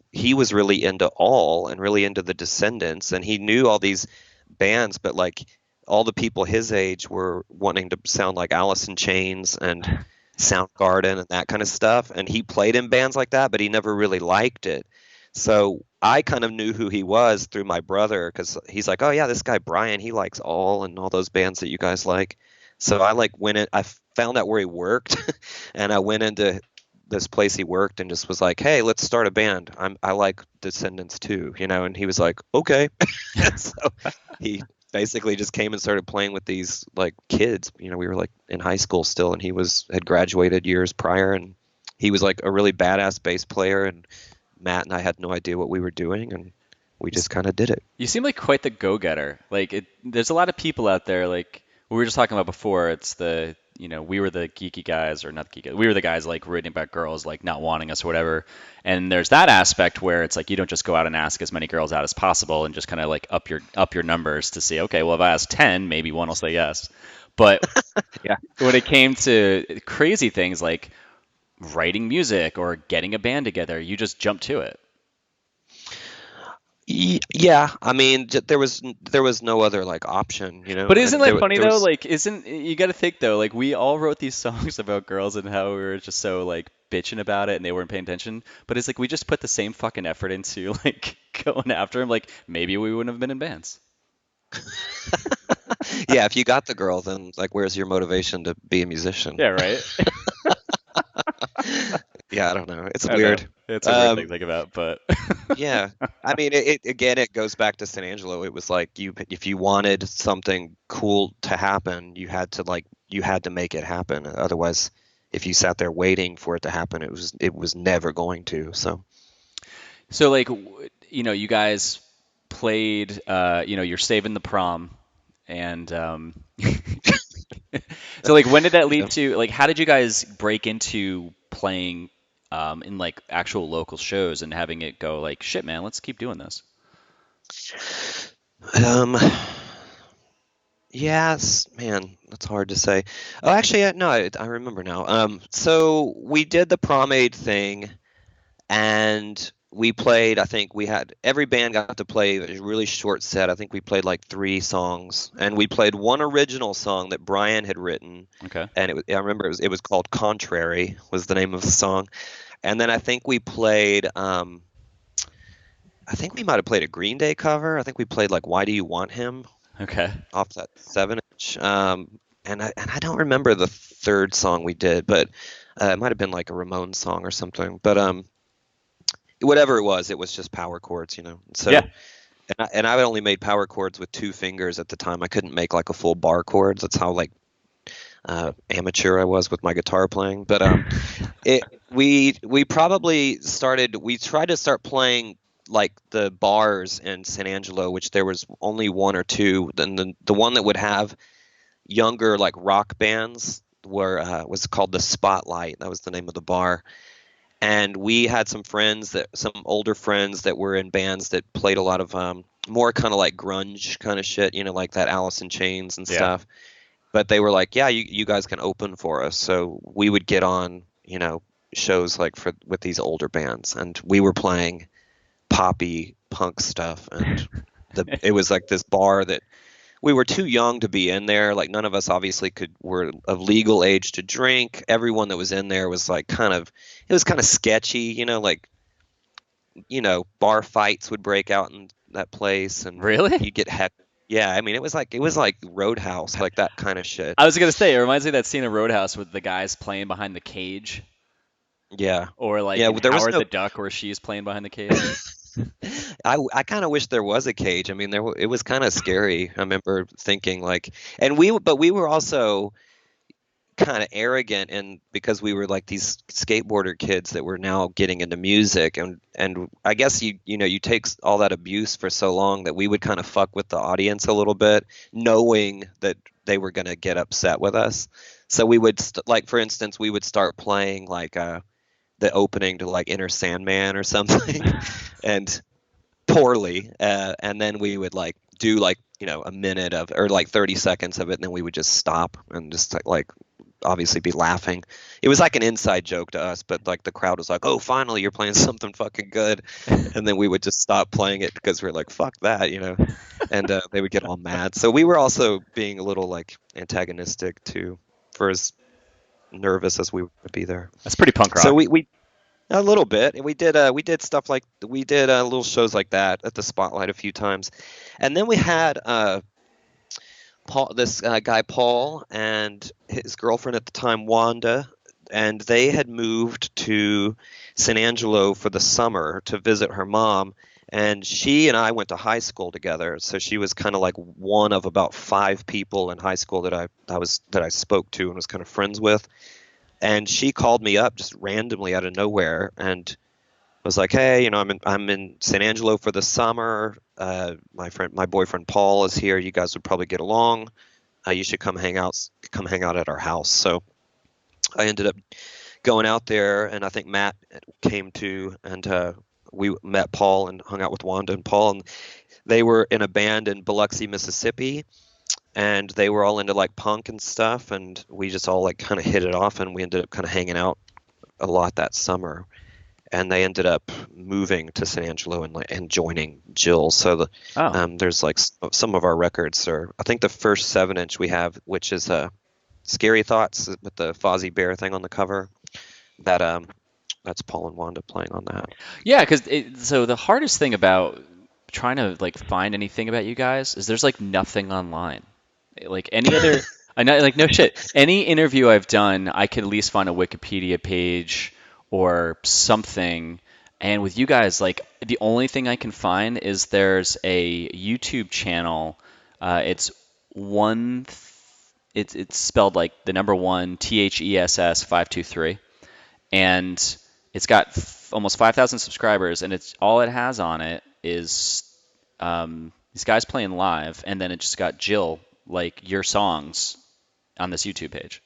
really into all and really into the Descendants, and he knew all these bands, but like all the people his age were wanting to sound like Alice in Chains and Soundgarden and that kind of stuff, and he played in bands like that, but he never really liked it. So I kind of knew who he was through my brother because he's like, oh yeah, this guy Brian, he likes all and all those bands that you guys like. So I like went in, I found out where he worked, and I went into this place he worked and just was like, "Hey, let's start a band. I like Descendants too, you know." And he was like, "Okay." And so he basically just came and started playing with these like kids. You know, we were like in high school still, and he was had graduated years prior, and he was like a really badass bass player, and Matt and I had no idea what we were doing, and we just kind of did it.
You seem like quite the go-getter. There's a lot of people out there, like we were just talking about before. It's we were the geeky guys, or not geeky. We were the guys like reading about girls like not wanting us or whatever. And there's that aspect where it's like you don't just go out and ask as many girls out as possible and just kind of like up your numbers to see, okay, well if I ask 10, maybe one will say yes. But
Yeah.
when it came to crazy things like writing music or getting a band together, you just jump to it.
Yeah, I mean, there was no other like option, you know,
But isn't
and
that funny
there
though?
was.
Like, isn't you got to think though? Like, we all wrote these songs about girls and how we were just so like bitching about it and they weren't paying attention. But it's like we just put the same fucking effort into like going after them. Like, maybe we wouldn't have been in bands.
Yeah, if you got the girl, then like, where's your motivation to be a musician?
Yeah, right.
Yeah, I don't know. It's
I don't know.
weird.
It's a weird thing
Um,
to think about, but
yeah, I mean, again, it goes back to San Angelo. It was like if you wanted something cool to happen, you had to make it happen. Otherwise, if you sat there waiting for it to happen, it was never going to. So.
so like you guys played. You're saving the prom, and so like when did that lead
Yeah.
to like how did you guys break into playing in like actual local shows and having it go like shit man, let's keep doing this.
Um, yes, man, that's hard to say. Oh, actually, no, I remember now. So we did the prom aid thing, and we played. I think we had every band got to play a really short set. I think we played like 3 songs, and we played one original song that Brian had written,
Okay.
and I remember it was called "Contrary" was the name of the song, and then I think we played. I think we might have played a Green Day cover. I think we played like "Why Do You Want Him"
Okay.
off that 7 inch. And I don't remember the third song we did, but it might have been like a Ramones song or something. But whatever it was just power chords, you know.
Yeah.
So and I only made power chords with 2 fingers at the time. I couldn't make like a full bar chords. That's how like amateur I was with my guitar playing. But it we probably started. We tried to start playing like the bars in San Angelo, which there was only one or two. Then the one that would have younger like rock bands was called the Spotlight. That was the name of the bar. And we had some older friends that were in bands that played a lot of more kind of like grunge kind of shit, you know, like that Alice in Chains and
Yeah.
stuff. But they were like, yeah, you guys can open for us. So we would get on, you know, shows like with these older bands, and we were playing poppy punk stuff, and it was like this bar that we were too young to be in there. Like none of us obviously were of legal age to drink. Everyone that was in there was like it was kind of sketchy, you know, like, you know, bar fights would break out in that place, and
Really?
you get heck. Yeah, I mean, it was like Roadhouse, like that kind of shit.
I was gonna say it reminds me of that scene in Roadhouse with the guys playing behind the cage,
Yeah,
or like
yeah.
in
There was
Howard
no.
the Duck where she's playing behind the cage.
I kind of wish there was a cage. I mean, it was kind of scary. I remember thinking like, but we were also kind of arrogant, and because we were like these skateboarder kids that were now getting into music, and I guess you take all that abuse for so long that we would kind of fuck with the audience a little bit, knowing that they were going to get upset with us. So we would like, for instance, we would start playing like the opening to like Inner Sandman or something, and poorly, and then we would like do like, you know, a minute of, or like 30 seconds of it, and then we would just stop and just like obviously be laughing. It was like an inside joke to us, but like the crowd was like, "Oh, finally you're playing something fucking good," and then we would just stop playing it because we are like, "Fuck that," you know, and they would get all mad. So we were also being a little like antagonistic too, for as nervous as we would be there.
That's pretty punk
So
rock.
we a little bit, and we did stuff like we did little shows like that at the Spotlight a few times, and then we had this guy Paul and his girlfriend at the time, Wanda. and they had moved to San Angelo for the summer to visit her mom. And she and I went to high school together, so she was kind of like one of about five people in high school that I spoke to and was kind of friends with. And she called me up just randomly out of nowhere and was like, "Hey, I'm in San Angelo for the summer. My boyfriend Paul is here. You guys would probably get along. You should come hang out at our house." So I ended up going out there, and I think Matt came too, and we met Paul and hung out with Wanda and Paul, and they were in a band in Biloxi, Mississippi, and they were all into like punk and stuff, and we just all like kind of hit it off, and we ended up kind of hanging out a lot that summer. And they ended up moving to San Angelo and joining Jill. So
Oh,
there's like some of our records are. I think the first 7-inch we have, which is Scary Thoughts with the Fozzie Bear thing on the cover. That's Paul and Wanda playing on that.
yeah. Because so the hardest thing about trying to like find anything about you guys is there's like nothing online. Like any other, I know, like no shit. Any interview I've done, I can at least find a Wikipedia page or something. And with you guys, like the only thing I can find is there's a YouTube channel. It's one. It's spelled like the number one THESS 523, and it's got almost 5,000 subscribers, and it's all it has on it is these guys playing live, and then it just got Jill like your songs on this YouTube page.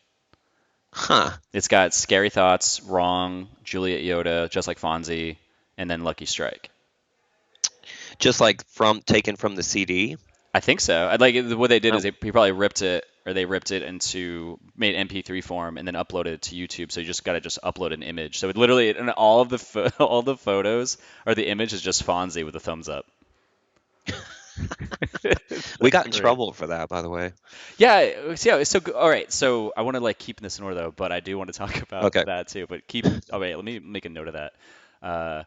Huh.
It's got Scary Thoughts, Wrong, Juliet Yoda, Just Like Fonzie, and then Lucky Strike.
Just like taken from the CD.
I think so. I'd like what they did
Oh.
is he probably ripped it, or they ripped it into made MP3 form and then uploaded it to YouTube. So you just got to just upload an image. So it literally, and all of the all the photos or the image is just Fonzie with a thumbs up. It's
We
like
got in
great.
trouble for that, by the way.
Yeah, so good. All right, so I want to like keep this in order though, but I do want to talk about
Okay.
that too. But keep. Oh wait, let me make a note of that. Uh,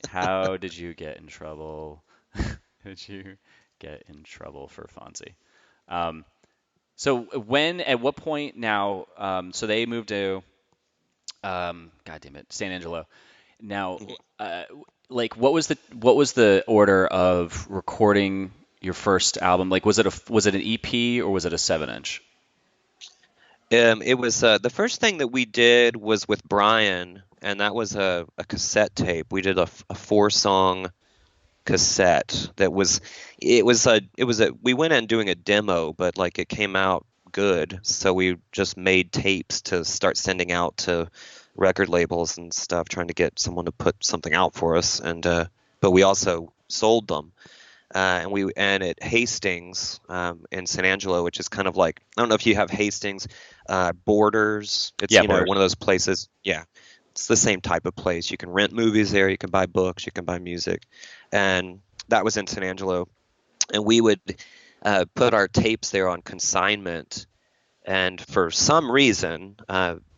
how did you get in trouble? Did you get in trouble for Fonzie? Um, so at what point now? So they moved to, God damn it, San Angelo. Now,
Mhm.
like, what was the order of recording your first album? Like, was it an EP or was it a 7-inch?
It was the first thing that we did was with Brian, and that was a cassette tape. We did a 4-song cassette that was we went in doing a demo, but like it came out good, so we just made tapes to start sending out to record labels and stuff, trying to get someone to put something out for us. And but we also sold them. And at Hastings in San Angelo, which is kind of like, I don't know if you have Hastings, Borders. It's
Yeah, Borders.
one of those places. Yeah, it's the same type of place. You can rent movies there. You can buy books. You can buy music, and that was in San Angelo. And we would put our tapes there on consignment. And for some reason,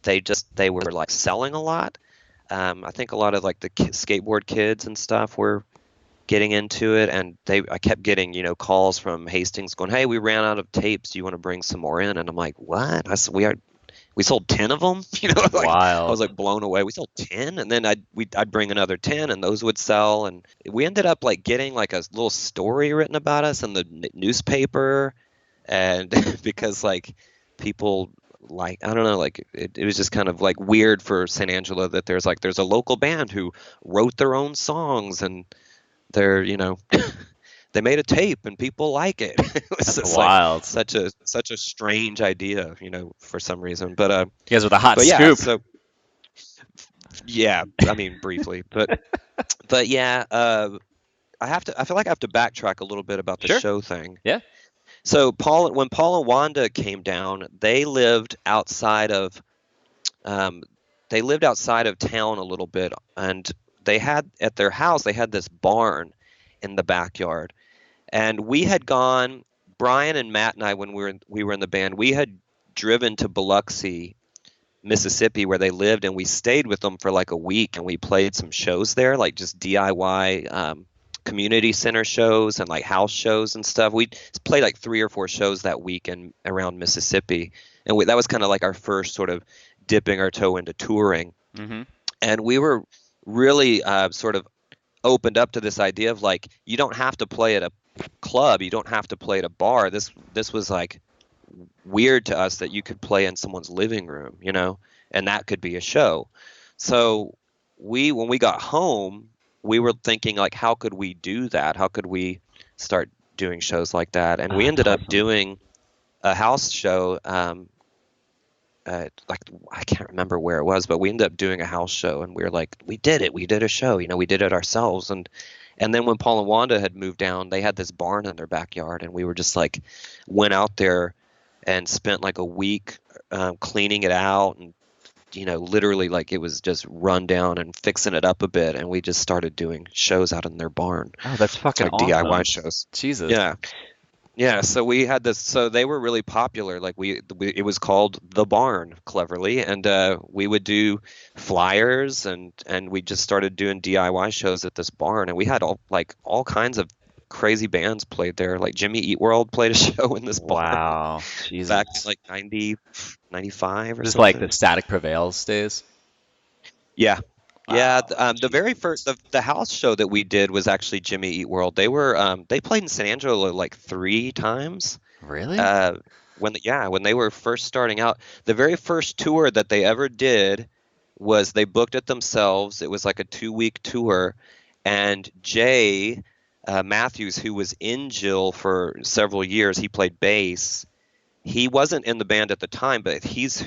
they were like selling a lot. I think a lot of like the skateboard kids and stuff were getting into it, and I kept getting calls from Hastings going, "Hey, we ran out of tapes. Do you want to bring some more in?" And I'm like, "What?" I said, we sold 10 of them. Like I was
Wild.
like blown away. We sold 10, and then I'd bring another 10, and those would sell, and we ended up like getting like a little story written about us in the newspaper, and because like people, like, I don't know, like it was just kind of like weird for San Angelo that there's a local band who wrote their own songs, and they're they made a tape and people like it. It was
That's
just like
wild.
such a strange idea, for some reason.
You guys with a hot
But yeah,
scoop.
so yeah, I mean briefly, but yeah, I feel like I have to backtrack a little bit about the
Sure.
show thing.
Yeah.
So when Paul and Wanda came down, um, they lived outside of town a little bit, and they had at their house they had this barn in the backyard, and we had gone. Brian and Matt and I, when we were in the band, we had driven to Biloxi, Mississippi, where they lived, and we stayed with them for like a week, and we played some shows there, like just DIY community center shows and like house shows and stuff. We played like 3 or 4 shows that week and around Mississippi, and that was kind of like our first sort of dipping our toe into touring.
Mm-hmm.
And we were really sort of opened up to this idea of like, you don't have to play at a club, you don't have to play at a bar. This was like weird to us that you could play in someone's living room, and that could be a show. So when we got home, we were thinking like, how could we do that? How could we start doing shows like that? And
Oh,
we
that's
ended up
awesome.
doing a house show. Like I can't remember where it was, but we ended up doing a house show, and we were like, we did it. We did a show. We did it ourselves. And then when Paul and Wanda had moved down, they had this barn in their backyard, and we were just like, went out there and spent like a week cleaning it out, and literally like it was just run down and fixing it up a bit, and we just started doing shows out in their barn,
Oh, that's fucking
like DIY
awesome.
shows.
Jesus.
Yeah. Yeah, so we had this. So they were really popular. Like it was called the Barn, cleverly, and we would do flyers, and we just started doing DIY shows at this barn, and we had all kinds of crazy bands played there. Like Jimmy Eat World played a show in this barn
Wow.
back in
Jesus.
like 90, 95 or
Just like the
something.
Static Prevails days.
Yeah. Yeah,
Wow.
the very first
Jesus.
the house show that we did was actually Jimmy Eat World. They played in San Angelo like 3 times.
Really?
uh, when they were first starting out, the very first tour that they ever did was they booked it themselves. It was like a 2-week tour, and Jay Matthews, who was in Jill for several years, he played bass. He wasn't in the band at the time, but he's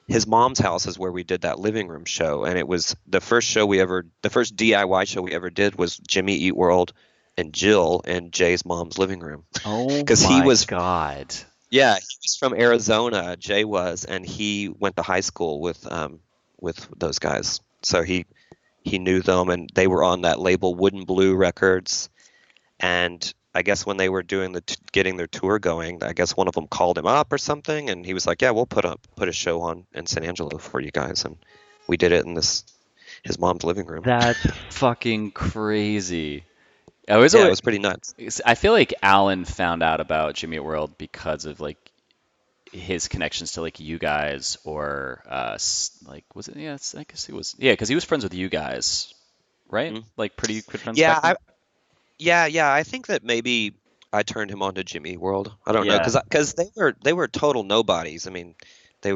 his mom's house is where we did that living room show, and it was the first DIY show we ever did was Jimmy Eat World and Jill in Jay's mom's living room.
Oh
Because he
my
was,
God.
yeah, he was from Arizona, Jay was, and he went to high school with those guys. So he knew them, and they were on that label Wooden Blue Records. And I guess when they were doing getting their tour going, I guess one of them called him up or something, and he was like, "Yeah, we'll put a show on in San Angelo for you guys." And we did it in his mom's living room.
That's fucking crazy.
Yeah, it was pretty nuts.
I feel like Alan found out about Jimmy Eat World because of like his connections to like you guys or like was it? Yeah, I guess it was. Yeah, because he was friends with you guys, right?
Mhm.
Like pretty good friends
Yeah,
back then.
yeah. I think that maybe I turned him on to Jimmy World. I don't know,
Yeah.
because they were total nobodies. I mean, they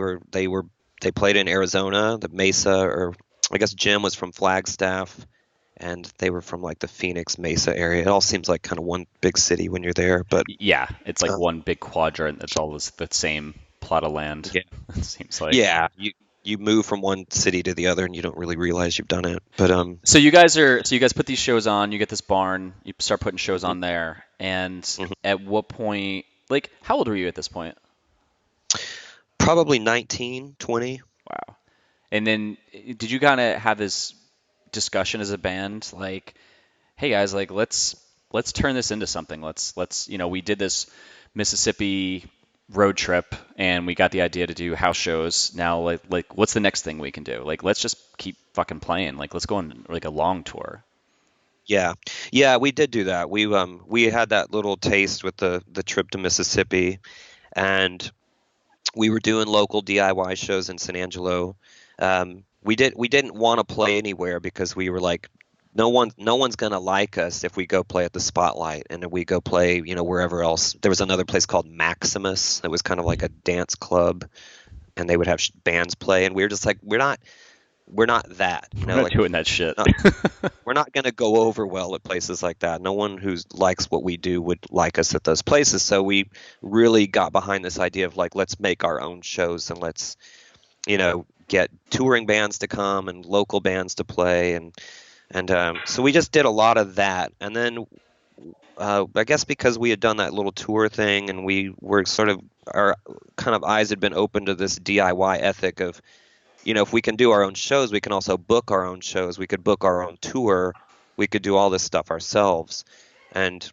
played in Arizona, the Mesa, or I guess Jim was from Flagstaff, and they were from like the Phoenix Mesa area. It all seems like kind of one big city when you're there, but
Yeah, it's like
uh,
one big quadrant that's all the same plot of land.
yeah,
It seems like.
yeah, you move from one city to the other, and you don't really realize you've done it. But
So you guys put these shows on, you get this barn, you start putting shows
mhm,
on there, and
mhm.
at what point, like, how old were you at this point?
Probably 19, 20.
Wow. And then did you kind of have this discussion as a band, like, hey guys, like let's turn this into something. Let's we did this Mississippi road trip and we got the idea to do house shows. Now like what's the next thing we can do? Like let's just keep fucking playing. Like let's go on like a long tour.
Yeah. Yeah, we did do that. We had that little taste with the trip to Mississippi, and we were doing local DIY shows in San Angelo. We didn't want to play anywhere because we were like, no one's gonna like us if we go play at the Spotlight, and if we go play, wherever else. There was another place called Maximus. It was kind of like a dance club, and they would have bands play, and we were just like, we're not that,
We're not
like
doing that shit.
not, we're not going to go over well at places like that. No one who likes what we do would like us at those places. So we really got behind this idea of like, let's make our own shows, and let's, get touring bands to come and local bands to play. And so we just did a lot of that. And then I guess because we had done that little tour thing, and we were our kind of eyes had been open to this DIY ethic of, if we can do our own shows, we can also book our own shows. We could book our own tour. We could do all this stuff ourselves. And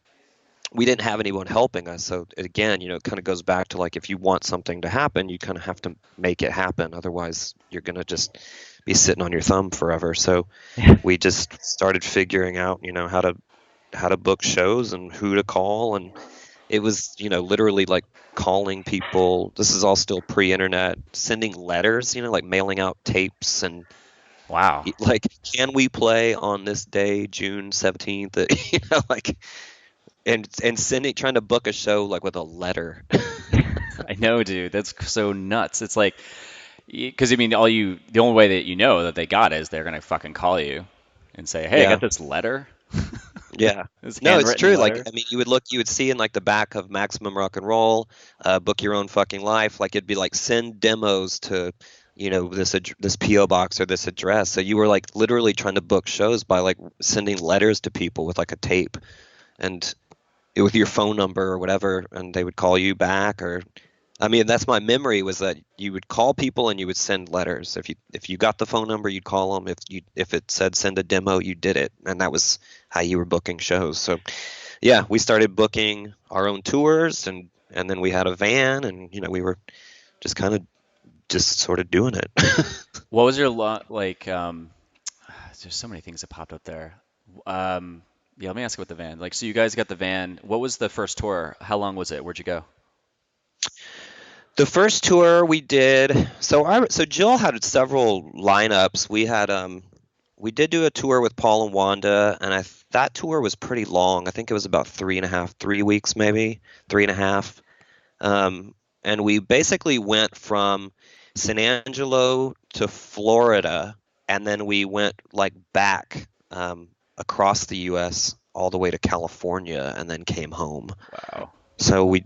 we didn't have anyone helping us. So again, it kind of goes back to like, if you want something to happen, you kind of have to make it happen. Otherwise, you're going to just be sitting on your thumb forever. So we just started figuring out, how to book shows and who to call. it was, literally like calling people. This is all still pre-internet, sending letters, like mailing out tapes and
Wow.
like, can we play on this day, June 17th? Like, and sending, trying to book a show like with a letter.
I know, dude. That's so nuts. It's like, because I mean, the only way that you know that they got it is they're gonna fucking call you and say, "Hey, I got
Yeah.
this letter,
Yeah.
this
No, it's
handwritten
true. Like,
letter."
I mean, you would see in like the back of Maximum Rock and Roll, Book Your Own Fucking Life. Like, it'd be like send demos to, this PO box or this address. So you were like literally trying to book shows by like sending letters to people with like a tape and with your phone number or whatever, and they would call you back. Or, I mean, that's my memory, was that you would call people and you would send letters. If you got the phone number, you'd call them. If it said send a demo, you did it, and that was how you were booking shows. So yeah, we started booking our own tours, and then we had a van, and we were just kind of just sort of doing it.
What was your like? There's so many things that popped up there. Um, yeah, let me ask you about the van. Like, so you guys got the van. What was the first tour? How long was it? Where'd you go?
The first tour we did, so Jill had several lineups. We did do a tour with Paul and Wanda, and that tour was pretty long. I think it was about 3 weeks, maybe 3.5. Um, and we basically went from San Angelo to Florida, and then we went like back across the U.S. all the way to California, and then came home.
Wow.
So we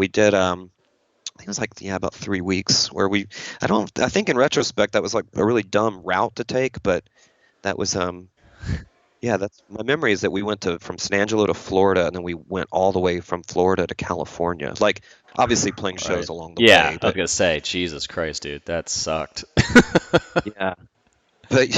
did. I think it was like, yeah, about 3 weeks where I think in retrospect that was like a really dumb route to take, but that was yeah, that's my memory, is that we went from San Angelo to Florida, and then we went all the way from Florida to California. Like, obviously playing shows
Right.
along the
Yeah,
way,
I was
but
gonna say, Jesus Christ, dude, that sucked.
yeah, but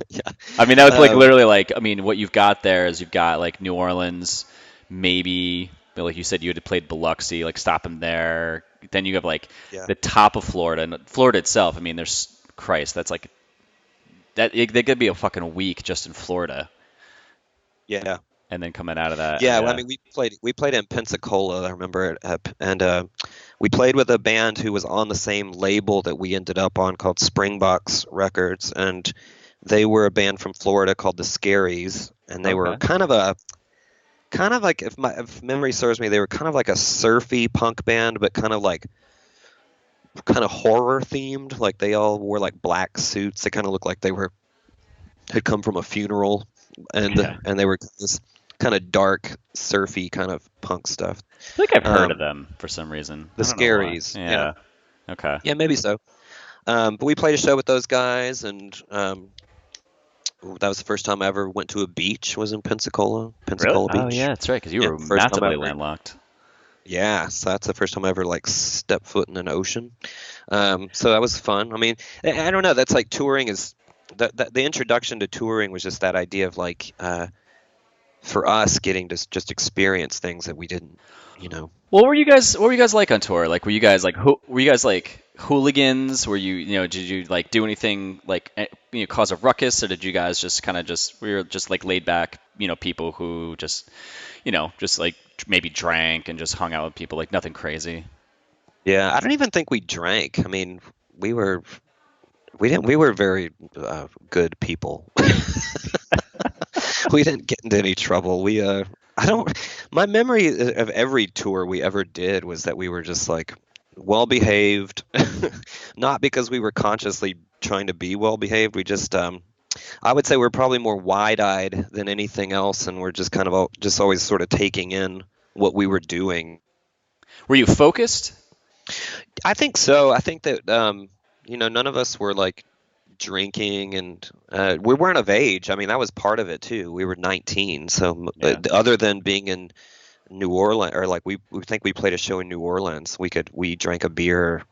yeah,
I mean, that was like
um,
literally like, I mean, what you've got there is you've got like New Orleans, maybe, but like you said, you had played Biloxi, like stop them there. Then you have like
yeah,
the top of Florida, and Florida itself. I mean, there's Christ, that's like that could be a fucking week just in Florida,
yeah.
and then coming out of that,
Yeah, well, I
yeah.
mean, we played in Pensacola, I remember it, and we played with a band who was on the same label that we ended up on, called Springbox Records, and they were a band from Florida called the Scaries, and they were
Okay.
kind of like, if memory serves me, they were kind of like a surfy punk band, but kind of horror themed. Like, they all wore like black suits. They kind of looked like they had come from a funeral,
Yeah.
and they were this kind of dark, surfy kind of punk stuff.
I feel like I've heard of
Um,
them for some reason.
the
I don't know why.
Scaries, yeah,
Yeah. Okay.
yeah, maybe so. But we played a show with those guys, and that was the first time I ever went to a beach. Was in Pensacola,
Really?
Pensacola
Oh yeah,
Beach.
that's right, because you
Yeah,
were
first time I
massively
ever.
landlocked.
Yeah, so that's the first time I ever like stepped foot in an ocean. So that was fun. I mean, I don't know. That's like touring is the introduction to touring was just that idea of like, for us, getting to just experience things that we didn't, you know.
What were you guys like on tour? Like, were you guys like hooligans? Were you did you like do anything like cause a ruckus, or did you guys just kind of just we were just like laid back, people who just just like maybe drank and just hung out with people, like nothing crazy?
Yeah, I don't even think we drank. I mean, we were we were very good people. We didn't get into any trouble. I don't. My memory of every tour we ever did was that we were just like well behaved, not because we were consciously trying to be well behaved. We just, I would say we're probably more wide eyed than anything else, and we're just kind of just always sort of taking in what we were doing.
Were you focused?
I think so. I think that none of us were like drinking, and we weren't of age. I mean, that was part of it too. We were 19, so
Yeah.
other than being in New Orleans, or like we think we played a show in New Orleans, we drank a beer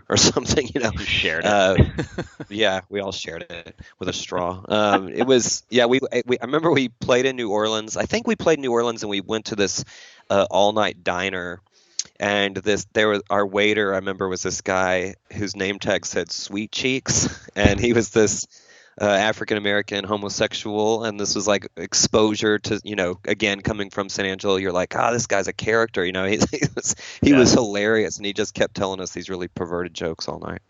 or something,
You shared it.
uh yeah, we all shared it with a straw. It was, yeah, I remember we played in New Orleans. I think we played New Orleans, and we went to this all night diner, and there was our waiter, I remember, was this guy whose name tag said Sweet Cheeks, and he was this African American, homosexual, and this was like exposure to, again, coming from San Angelo, you're like, this guy's a character, he
Yeah.
was hilarious, and he just kept telling us these really perverted jokes all night.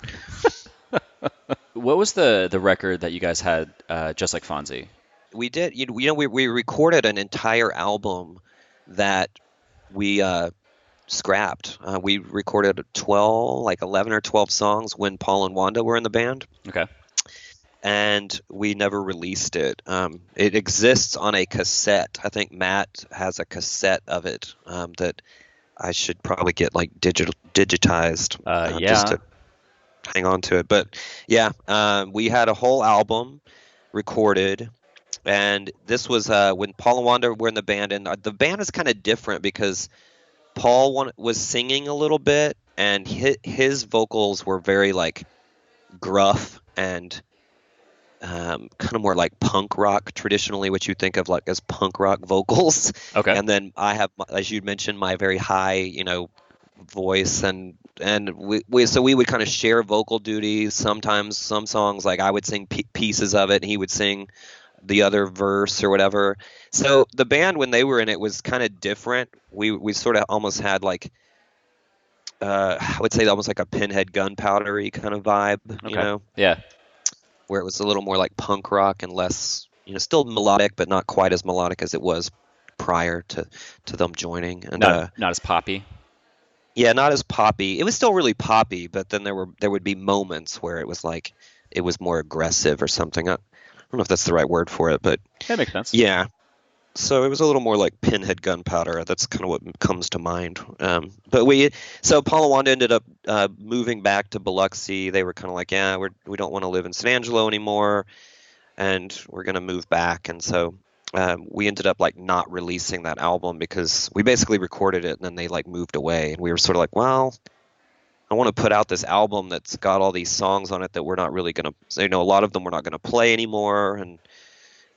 What was the record that you guys had, just like Fonzie?
We did, we recorded an entire album that we scrapped. We recorded 12, like 11 or 12 songs when Paul and Wanda were in the band,
Okay.
and we never released it. It exists on a cassette. I think Matt has a cassette of it that I should probably get like digitized just
Yeah.
to hang on to it. But yeah, we had a whole album recorded, and this was when Paul and Wanda were in the band, and the band is kind of different because was singing a little bit, and his vocals were very like gruff and kind of more like punk rock, traditionally what you think of like as punk rock vocals.
Okay.
And then I have, as you mentioned, my very high, voice, and so we would kind of share vocal duties. Sometimes some songs, like I would sing pieces of it, and he would sing the other verse or whatever. So the band, when they were in it, was kind of different. We sort of almost had like I would say almost like a Pinhead Gunpowdery kind of vibe,
Okay. Yeah.
where it was a little more like punk rock and less, still melodic, but not quite as melodic as it was prior to them joining. And
Not as poppy.
yeah, not as poppy. It was still really poppy, but then there would be moments where it was like it was more aggressive or something. I don't know if that's the right word for it, but
That makes sense.
yeah. So it was a little more like Pinhead Gunpowder. That's kind of what comes to mind. So Paul and Wanda ended up moving back to Biloxi. They were kind of like, yeah, we don't want to live in San Angelo anymore, and we're gonna move back. And so we ended up like not releasing that album because we basically recorded it and then they like moved away, and we were sort of like, well, I want to put out this album that's got all these songs on it that we're not really gonna, a lot of them we're not gonna play anymore, and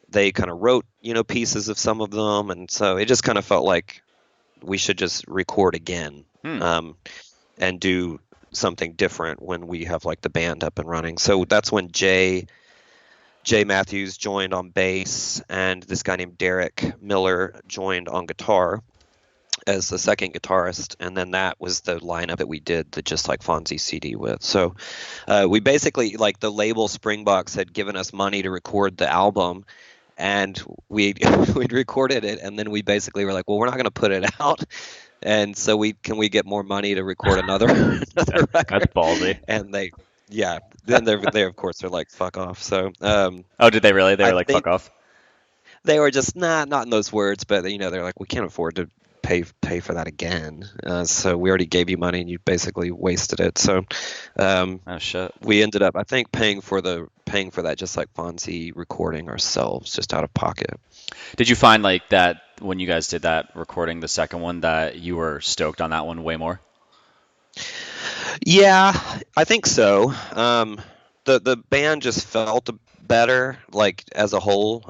they kind of wrote, pieces of some of them, and so it just kind of felt like we should just record again,
Hmm.
and do something different when we have like the band up and running. So that's when Jay Matthews joined on bass, and this guy named Derek Miller joined on guitar as the second guitarist, and then that was the lineup that we did the Just Like Fonzie CD with. So we basically, like, the label Springbox had given us money to record the album, and we'd recorded it, and then we basically were like, well, we're not going to put it out, and so can we get more money to record another another
That's
record?
ballsy.
And then they of course are like, fuck off. So
Oh, did they really? They
I
were like,
think
fuck off.
they were just not in those words, but they're like, we can't afford to pay for that again. So we already gave you money and you basically wasted it. So
Oh shit.
we ended up, I think, paying for that Just Like Fonzie recording ourselves, just out of pocket.
Did you find like that when you guys did that recording, the second one, that you were stoked on that one way more?
Yeah, I think so. The band just felt better, like, as a whole.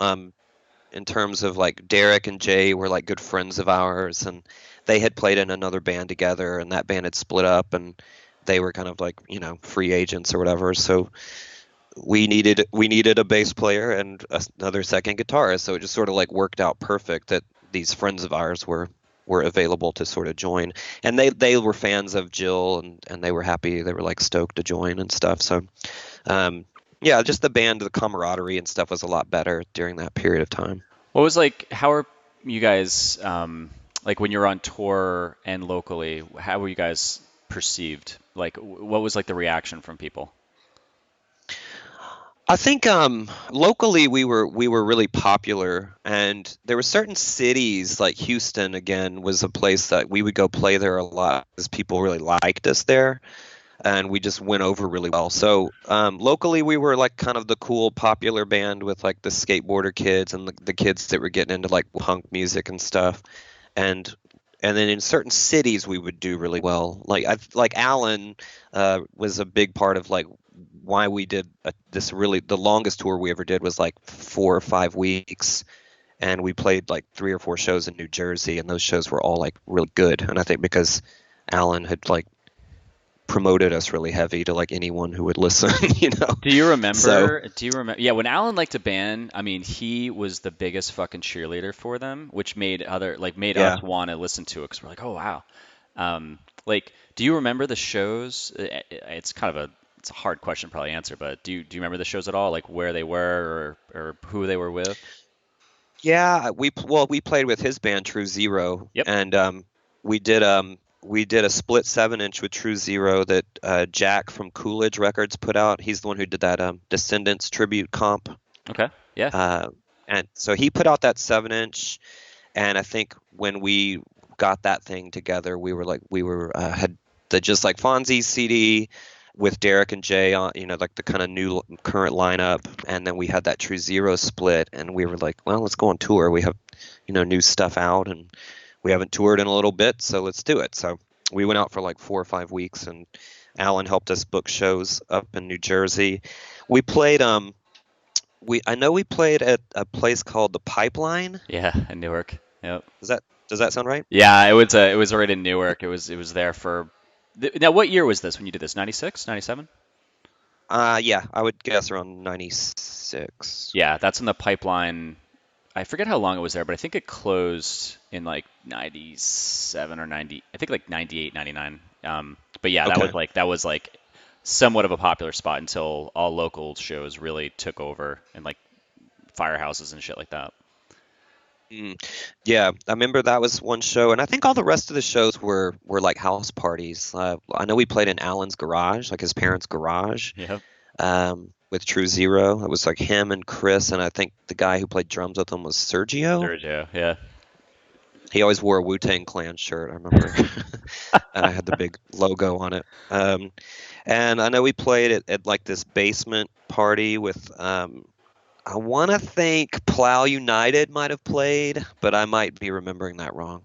In terms of, like, Derek and Jay were like good friends of ours, and they had played in another band together, and that band had split up, and they were kind of like, free agents or whatever. So we needed a bass player and another second guitarist. So it just sort of like worked out perfect that these friends of ours were available to sort of join, and they were fans of Jill, and they were happy. They were like stoked to join and stuff. So yeah, just the band, the camaraderie and stuff was a lot better during that period of time.
What was like? How are you guys like when you're on tour and locally? How were you guys perceived? Like, what was like the reaction from people?
I think locally we were really popular, and there were certain cities like Houston. Again, was a place that we would go play there a lot because people really liked us there, and we just went over really well. So locally we were like kind of the cool popular band with like the skateboarder kids and the kids that were getting into like punk music and stuff, and then in certain cities we would do really well. Like Allen was a big part of like why we did this. Really, the longest tour we ever did was like 4 or 5 weeks, and we played like 3 or 4 shows in New Jersey, and those shows were all like really good. And I think because Allen had like promoted us really heavy to like anyone who would listen, you know.
Do you
So
remember? Do you remember? Yeah, when Alan liked a band, I mean, he was the biggest fucking cheerleader for them, which made
yeah,
us want to listen to it because we're like, oh wow. Do you remember the shows? It's kind of it's a hard question to probably answer, but do you remember the shows at all? Like where they were or who they were with?
yeah, we played with his band True Zero,
Yep.
and we did a split 7-inch with True Zero that Jack from Coolidge Records put out. He's the one who did that Descendants tribute comp.
Okay. Yeah.
Uh, and so he put out that 7-inch, and I think when we got that thing together, we were had the Just Like Fonzie CD with Derek and Jay on, you know, like the kind of new current lineup, and then we had that True Zero split, and we were like, well, let's go on tour. We have, you know, new stuff out, and we haven't toured in a little bit, so let's do it. So we went out for like 4 or 5 weeks, and Alan helped us book shows up in New Jersey. We played I know we played at a place called the Pipeline.
Yeah, in Newark. Yep.
Does that sound right?
Yeah, it was right in Newark. It was there for. Now, what year was this when you did this? 96, 97?
Yeah, I would guess around 96.
Yeah, that's when the pipeline. I forget how long it was there, but I think it closed in like 97 or 90. I think like 98, 99. But yeah,
Okay.
that was like somewhat of a popular spot until all local shows really took over and like firehouses and shit like that.
Mm. Yeah, I remember that was one show, and I think all the rest of the shows were like house parties. I know we played in Alan's garage, like his parents' garage,
Yeah.
with True Zero. It was like him and Chris, and I think the guy who played drums with him was Sergio.
Sergio. Yeah.
He always wore a Wu-Tang Clan shirt, I remember. And I had the big logo on it. And I know we played at like this basement party with I want to think Plow United might have played, but I might be remembering that wrong.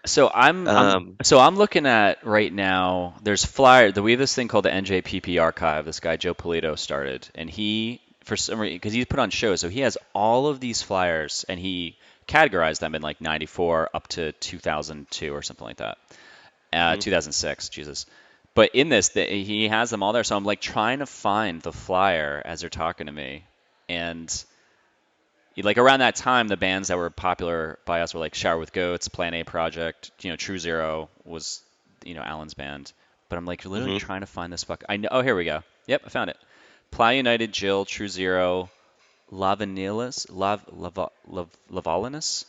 So
Um,
I'm looking at right now. There's we have this thing called the NJPP archive. This guy Joe Polito started, and he for some reason because he's put on shows, so he has all of these flyers, and he categorized them in like '94 up to 2002 or something like that.
mhm.
2006, Jesus. But in this, he has them all there. So I'm like trying to find the flyer as they're talking to me, and like around that time, the bands that were popular by us were like Shower with Goats, Plan A Project, True Zero was, Alan's band. But I'm like literally
Mhm.
trying to find this fuck. I know. Oh, here we go. Yep, I found it. Ply United, Jill, True Zero, Lavalinus,
The Lavalinas.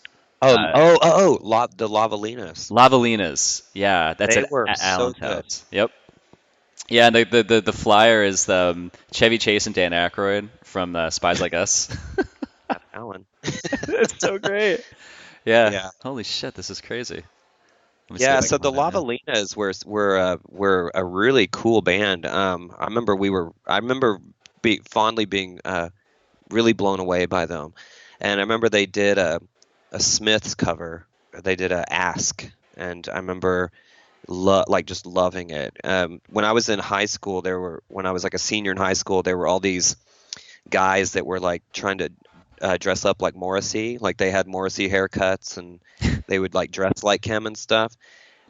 Lavalinas. Yeah, that's
They were
at
so
Alan's
good.
house. Yep. Yeah, and the flyer is Chevy Chase and Dan Aykroyd from Spies Like Us.
That's Alan.
It's so great. Yeah.
Yeah.
Holy shit, this is crazy. Let me see
Yeah,
if I can
so the
find it now.
Lavalinas were a really cool band. I remember fondly being really blown away by them. And I remember they did a Smiths cover. They did a Ask, and I remember like just loving it. When I was in high school, when I was like a senior in high school, there were all these guys that were like trying to dress up like Morrissey, like they had Morrissey haircuts and they would like dress like him and stuff.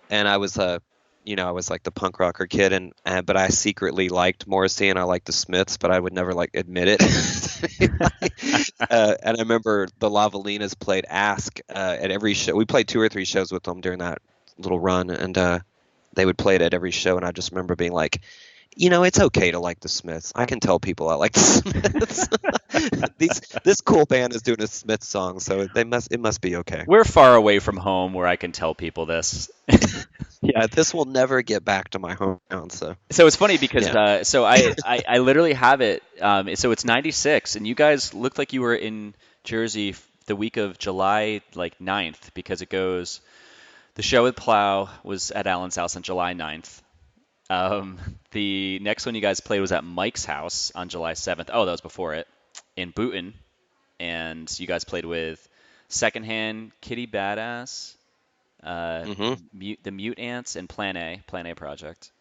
And I was I was like the punk rocker kid, and but I secretly liked Morrissey and I liked the Smiths, but I would never like admit it. And I remember the Lavalinas played Ask at every show. We played 2 or 3 shows with them during that little run, and they would play it at every show. And I just remember being like, it's okay to like the Smiths. I can tell people I like the Smiths. This cool band is doing a Smiths song, so it must be okay.
We're far away from home where I can tell people this.
Yeah, this will never get back to my hometown, so
So it's funny because
yeah.
I literally have it. So it's 96, and you guys looked like you were in Jersey the week of July like 9th because it goes. The show with Plow was at Alan's house on July 9th. The next one you guys played was at Mike's house on July 7th. Oh, that was before it in Boonton, and you guys played with Secondhand, Kitty Badass,
hmm
the Mute Ants, and Plan A Project.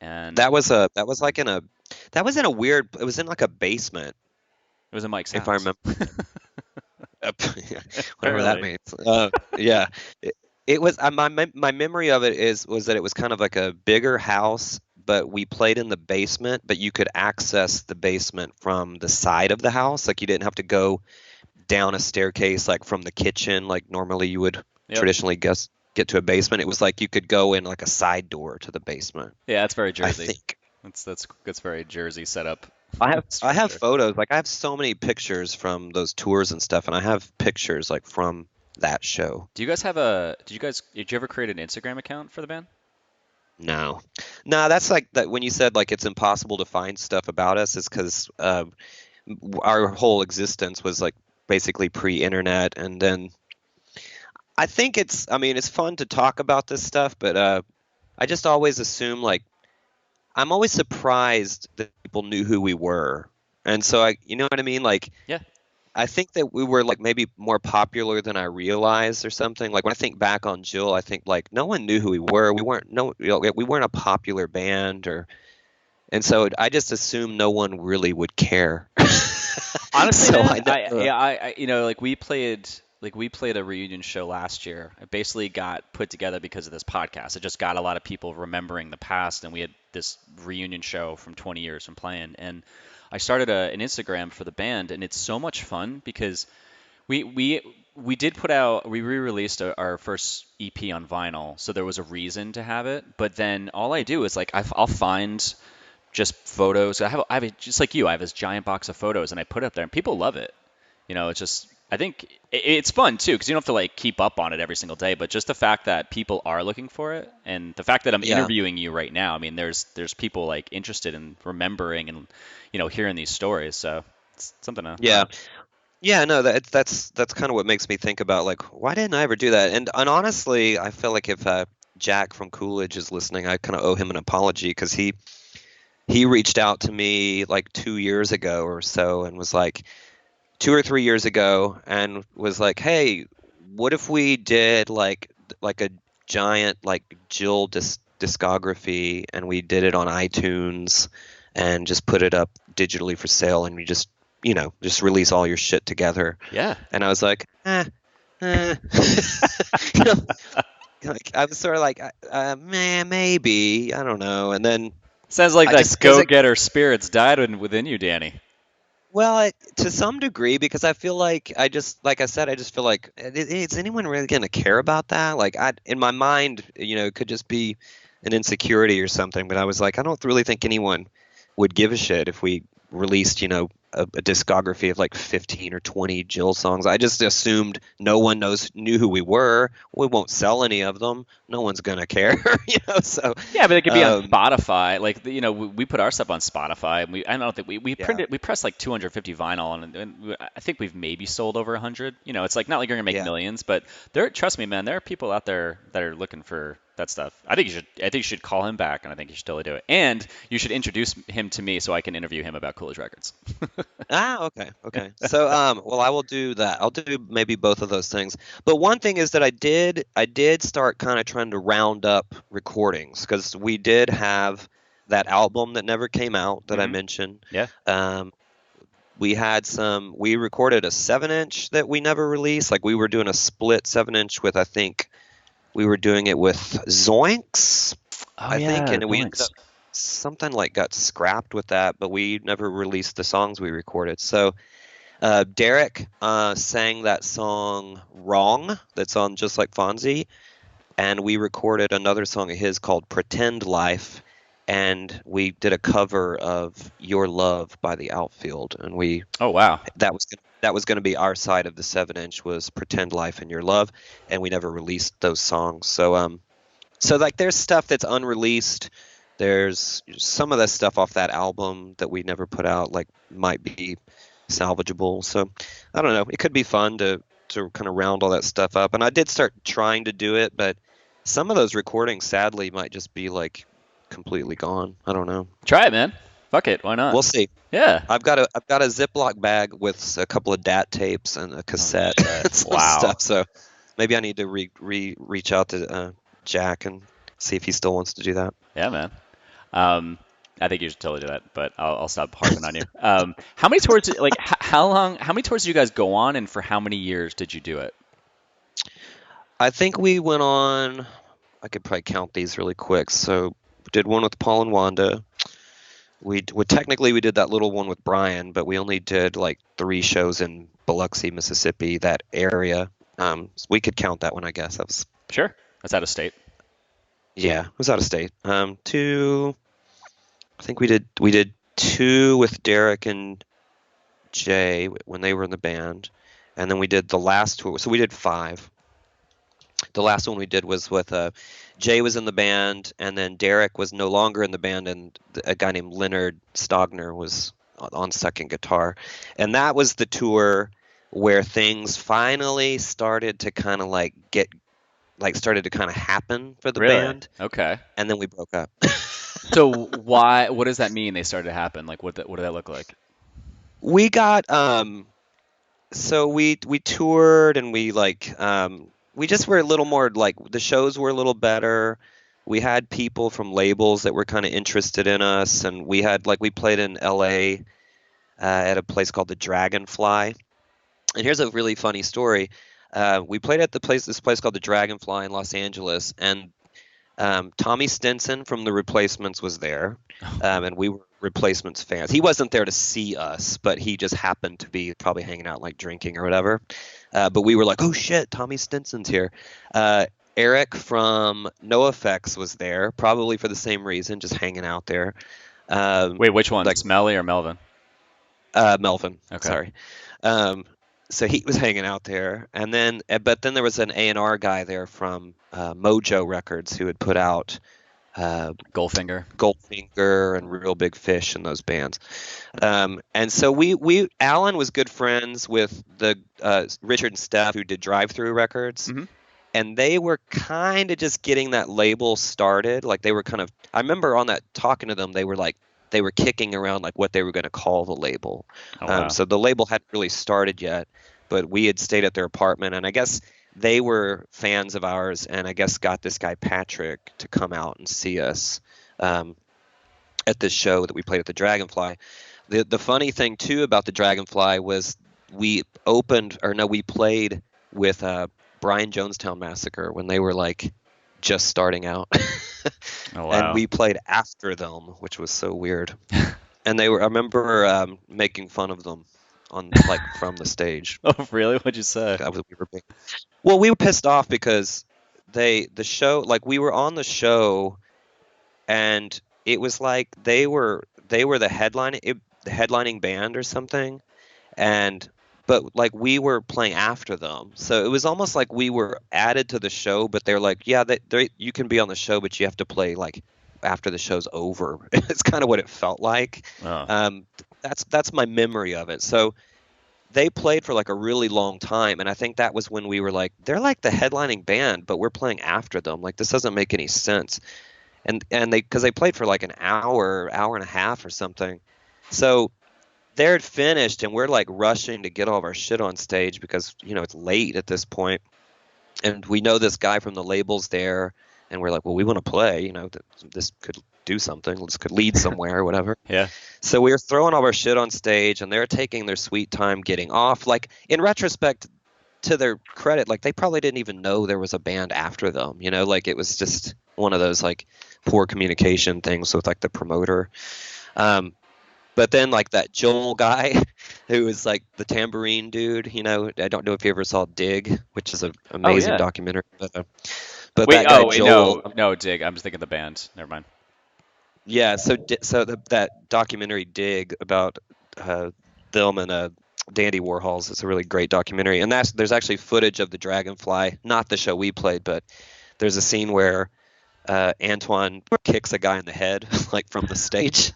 And
that was like that was in a weird, it was in like a basement,
it was in Mike's
if I
house.
remember. Whatever that
Apparently.
means. Yeah. It was my memory of it was that it was kind of like a bigger house, but we played in the basement, but you could access the basement from the side of the house. Like you didn't have to go down a staircase like from the kitchen like normally you would
Yep.
traditionally get to a basement. It was like you could go in like a side door to the basement,
Yeah, that's very
I
Jersey.
think.
That's very Jersey setup.
I have
That's
I
for
have
sure.
photos. Like I have so many pictures from those tours and stuff, and I have pictures like from that show.
Do you guys have a? Did you ever create an Instagram account for the band?
No, no, that's like that when you said like it's impossible to find stuff about us is because our whole existence was like basically pre-internet, and then I think I mean, it's fun to talk about this stuff, but I just always assume like I'm always surprised that people knew who we were, and so you know what I mean? Like
Yeah.
I think that we were like maybe more popular than I realized or something. Like when I think back on Jill, I think like no one knew who we were. We weren't no, you know, we weren't a popular band, and so I just assumed no one really would care.
Honestly,
So
man,
I never.
like we played a reunion show last year. It basically got put together because of this podcast. It just got a lot of people remembering the past, and we had this reunion show from 20 years from playing. And I started an Instagram for the band, and it's so much fun because we we we re-released our first EP on vinyl, so there was a reason to have it. But then all I do is like I'll find just photos. Just like you, I have this giant box of photos, and I put it up there, and people love it. It's just I think it's fun too because you don't have to like keep up on it every single day, but just the fact that people are looking for it, and the fact that I'm
Yeah,
interviewing you right now. I mean, there's people like interested in remembering and hearing these stories, so it's something to.
yeah. Yeah, no, that's kind of what makes me think about like why didn't I ever do that? And honestly, I feel like if Jack from Coolidge is listening, I kind of owe him an apology because he reached out to me like 2 years ago or so and was like 2 or 3 years ago and was like, hey, what if we did like a giant like Jill discography and we did it on iTunes and just put it up digitally for sale and we just just release all your shit together.
Yeah.
And I was like, you know, like I was sort of like, man, maybe I don't know. And then
Sounds like
I
that
just because
go-getter spirits died within you, Danny.
well, to some degree, because I feel like like I said, I just feel like, is anyone really going to care about that? Like, in my mind, it could just be an insecurity or something. But I was like, I don't really think anyone would give a shit if we released, a discography of like 15 or 20 Jill songs. I just assumed no one knew who we were. We won't sell any of them. No one's gonna care, So,
Yeah, but it could be on
um,
Spotify. Like, we put our stuff on Spotify. And I don't think
yeah,
we pressed like 250 vinyl, and I think we've maybe sold over 100. It's like not like you're gonna make
yeah.
millions, but trust me, man, there are people out there that are looking for that stuff. I think you should call him back, and I think you should totally do it. And you should introduce him to me so I can interview him about Coolidge Records.
Ah, okay, okay. So, well, I will do that. I'll do maybe both of those things. But one thing is that I did start kind of trying to round up recordings because we did have that album that never came out that I
Hmm.
mentioned.
Yeah.
Um, we recorded a 7-inch that we never released. Like we were doing a split 7-inch with, I think we were doing it with Zoinks,
Oh
I think,
yeah,
and we ended up
Zoinks.
something like got scrapped with that, but we never released the songs we recorded. So Derek sang that song "Wrong" that's on Just Like Fonzie, and we recorded another song of his called "Pretend Life," and we did a cover of "Your Love" by the Outfield, and
Oh wow.
that was going to be our side of the 7-inch was "Pretend Life" and "Your Love," and we never released those songs. So like there's stuff that's unreleased. There's some of the stuff off that album that we never put out, like might be salvageable. So I don't know. It could be fun to kind of round all that stuff up. And I did start trying to do it, but some of those recordings sadly might just be like completely gone. I don't know.
Try it, man. Fuck it. Why not?
We'll see.
Yeah.
I've got a Ziploc bag with a couple of DAT tapes and a
Oh
cassette
shit.
and some
Wow.
stuff. So maybe I need to reach out to Jack and see if he still wants to do that.
Yeah, man. Um, I think you should totally do that, but I'll stop harping on you. How many tours, how many tours did you guys go on, and for how many years did you do it?
I think we went on. I could probably count these really quick. So did one with Paul and Wanda. Technically we did that little one with Brian, but we only did like 3 shows in Biloxi, Mississippi, that area. So we could count that one, I guess. That was
Sure. That's out of state.
Yeah, it was out of state. Two. I think we did 2 with Derek and Jay when they were in the band, and then we did the last tour. So we did 5. The last one we did was with Jay was in the band, and then Derek was no longer in the band, and a guy named Leonard Stogner was on second guitar, and that was the tour where things finally started to kind of started to kind of happen for the
Really?
band,
Okay.
and then we broke up.
So why? What does that mean? They started to happen. Like, what did that look like?
We got so we toured, and we just were a little more, like, the shows were a little better. We had people from labels that were kind of interested in us, and we played in LA at a place called the Dragonfly. And here's a really funny story. We played at this place called the Dragonfly in Los Angeles, and Tommy Stinson from the Replacements was there, and we were Replacements fans. He wasn't there to see us, but he just happened to be probably hanging out, like drinking or whatever. But we were like, oh shit, Tommy Stinson's here. Eric from NoFX was there, probably for the same reason, just hanging out there.
Wait, which one? Like Smelly or Melvin?
Melvin.
Okay.
Sorry. So he was hanging out there, and then there was an A&R guy there from Mojo Records who had put out
Goldfinger
and Real Big Fish and those bands. And so Alan was good friends with the Richard and Steph, who did Drive Through Records.
Mm-hmm.
And they were kind of just getting that label started. Like, they were I remember on that, talking to them, they were kicking around like what they were going to call the label.
Oh, wow.
So the label hadn't really started yet, but we had stayed at their apartment, and I guess they were fans of ours, and I guess got this guy Patrick to come out and see us at this show that we played at the Dragonfly. The funny thing too about the Dragonfly was we played with Brian Jonestown Massacre when they were like just starting out.
Oh, wow.
And we played after them, which was so weird. And I remember making fun of them from the stage.
Oh, really? What'd you say?
Well, we were pissed off because we were on the show, and it was like they were the headlining band or something, but like we were playing after them, so it was almost like we were added to the show. But they're like, yeah, you can be on the show, but you have to play like after the show's over. It's kind of what it felt like.
Oh.
That's my memory of it. So they played for like a really long time, and I think that was when we were like, they're like the headlining band, but we're playing after them. Like, this doesn't make any sense. And because they played for like an hour and a half or something. So they're finished, and we're like rushing to get all of our shit on stage because, it's late at this point. And we know this guy from the label's there, and we're like, well, we want to play, this could do something. This could lead somewhere or whatever.
Yeah.
So we were throwing all our shit on stage, and they're taking their sweet time getting off. Like, in retrospect, to their credit, like, they probably didn't even know there was a band after them, like, it was just one of those like poor communication things with like the promoter. But then, like, that Joel guy, who is like the tambourine dude, I don't know if you ever saw Dig, which is an amazing documentary. But
wait,
that guy Joel,
no, Dig. I'm just thinking the band. Never mind.
Yeah, that documentary Dig about them and Dandy Warhols is a really great documentary, and there's actually footage of the Dragonfly, not the show we played, but there's a scene where Antoine kicks a guy in the head, like, from the stage,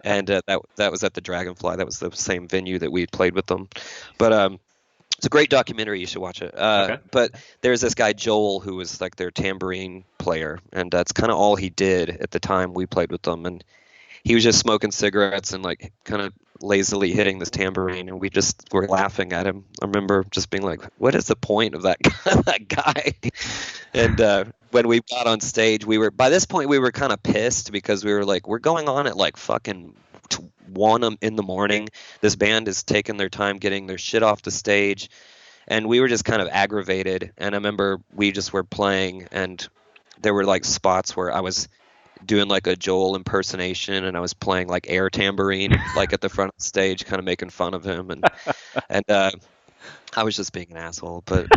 and that was at the Dragonfly. That was the same venue that we played with them. But it's a great documentary. You should watch it.
Okay.
But there's this guy Joel who was like their tambourine player, and that's kind of all he did at the time we played with them. And he was just smoking cigarettes and like kind of lazily hitting this tambourine, and we just were laughing at him. I remember just being like, "What is the point of that guy?" And when we got on stage, by this point we were kind of pissed because we were like, we're going on at like fucking 1 in the morning. This band is taking their time getting their shit off the stage, and we were just kind of aggravated. And I remember we just were playing, and there were like spots where I was doing like a Joel impersonation, and I was playing like air tambourine like at the front of the stage, kind of making fun of him, and I was just being an asshole. But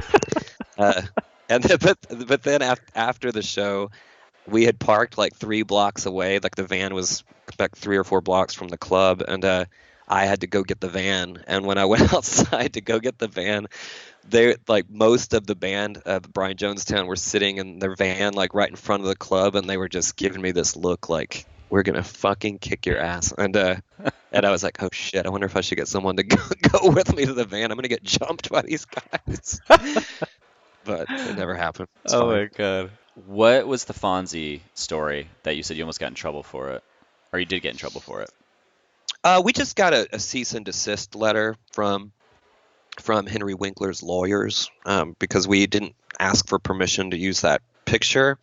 uh, and then, but then after the show, we had parked like 3 blocks away. Like the van was like 3 or 4 blocks from the club, and I had to go get the van. And when I went outside to go get the van, they like most of the band of Brian Jonestown were sitting in their van like right in front of the club, and they were just giving me this look like we're gonna fucking kick your ass. And I was like, oh shit, I wonder if I should get someone to go with me to the van. I'm gonna get jumped by these guys. But it never happened. It's
Oh
fine.
my God. What was the Fonzie story that you said you almost got in trouble for it? Or you did get in trouble for it?
We just got a cease and desist letter from Henry Winkler's lawyers because we didn't ask for permission to use that picture.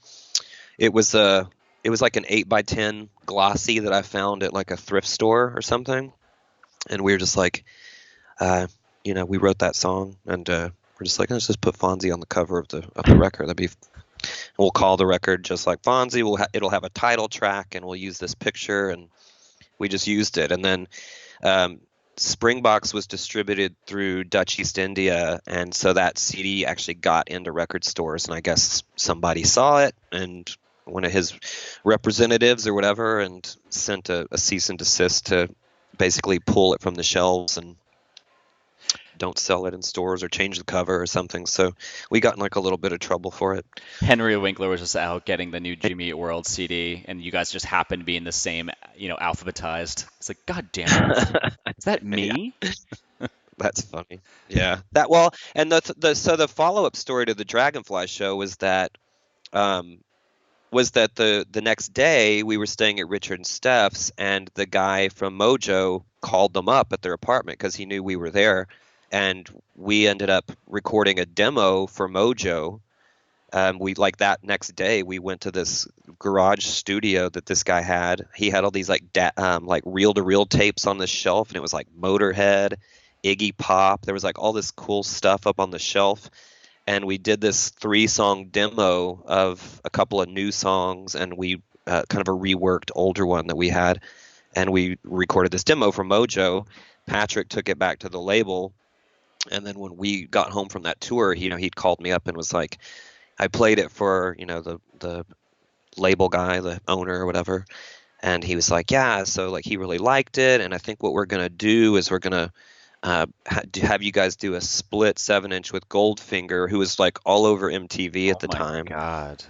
It was like an 8x10 glossy that I found at like a thrift store or something, and we were just like, we wrote that song, and we're just like, let's just put Fonzie on the cover of the record. We'll call the record just like Fonzie. It'll have a title track, and we'll use this picture, and we just used it. And then Springbox was distributed through Dutch East India, and so that CD actually got into record stores, and I guess somebody saw it, and one of his representatives or whatever, and sent a cease and desist to basically pull it from the shelves and don't sell it in stores or change the cover or something. So we got in like a little bit of trouble for it.
Henry Winkler was just out getting the new Jimmy Eat World CD, and you guys just happened to be in the same, alphabetized. It's like, God damn it. Is that
Yeah,
me?
that's funny. Yeah, that well, and the follow-up story to the Dragonfly show um, was that the next day we were staying at Richard and Steph's, and the guy from Mojo called them up at their apartment because he knew we were there, and we ended up recording a demo for Mojo. We like that next day we went to this garage studio that this guy had. He had all these like reel-to-reel tapes on this shelf, and it was like Motorhead, Iggy Pop. There was like all this cool stuff up on the shelf, and we did this 3-song demo of a couple of new songs, and we kind of a reworked older one that we had, and we recorded this demo for Mojo. Patrick took it back to the label, and then when we got home from that tour, he'd called me up and was like, I played it for the label guy, the owner or whatever, and he was like, yeah, so like he really liked it, and I think what we're gonna do is we're gonna have you guys do a split 7-inch with Goldfinger, who was like all over MTV at
Oh
the
my
time,
God.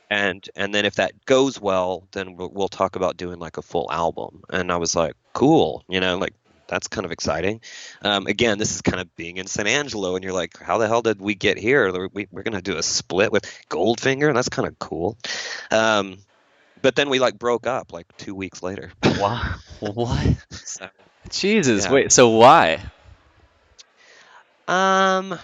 and then if that goes well, then we'll talk about doing like a full album. And I was like, cool, like that's kind of exciting. Again, this is kind of being in San Angelo, and you're like, how the hell did we get here? We're gonna do a split with Goldfinger, and that's kind of cool. But then we like broke up like 2 weeks later.
What? What?
So,
Jesus,
yeah.
wait, so why?
Um,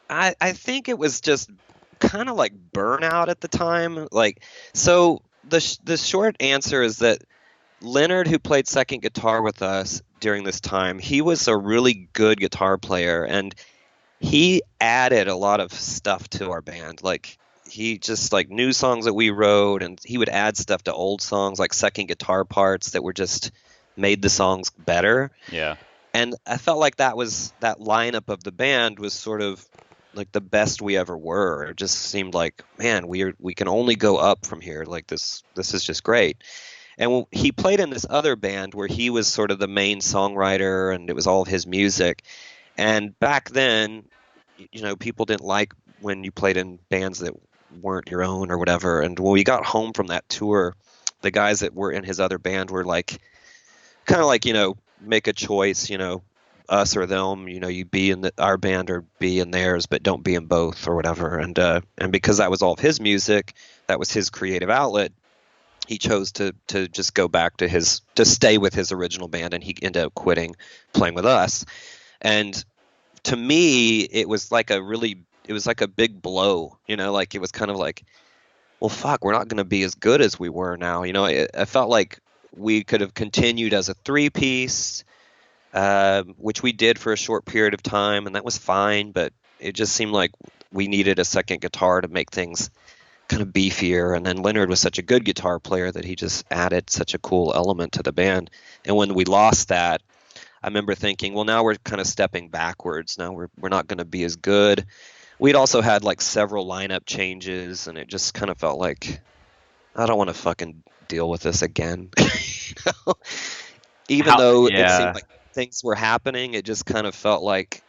I think it was just kind of like burnout at the time. Like, so the short answer is that Leonard, who played second guitar with us during this time, he was a really good guitar player, and he added a lot of stuff to our band. Like, he just like new songs that we wrote, and he would add stuff to old songs, like second guitar parts that were just made the songs better.
Yeah.
And I felt like that lineup of the band was sort of like the best we ever were. It just seemed like, man, we can only go up from here. Like this is just great. And he played in this other band where he was sort of the main songwriter, and it was all of his music. And back then, people didn't like when you played in bands that weren't your own or whatever. And when we got home from that tour, the guys that were in his other band were like, kind of like, make a choice, us or them, you be in our band or be in theirs, but don't be in both or whatever. And because that was all of his music, that was his creative outlet, he chose to just go back to stay with his original band, and he ended up quitting playing with us. And to me, it was like a big blow, like it was kind of like, well, fuck, we're not going to be as good as we were now. I felt like we could have continued as a 3-piece, which we did for a short period of time, and that was fine, but it just seemed like we needed a second guitar to make things kind of beefier. And then Leonard was such a good guitar player that he just added such a cool element to the band. And when we lost that, I remember thinking, well, now we're kind of stepping backwards. Now we're not going to be as good. We'd also had like several lineup changes, and it just kind of felt like I don't want to fucking deal with this again. You know? Even
How?
though it seemed
Yeah.
like things were happening, it just kind of felt like,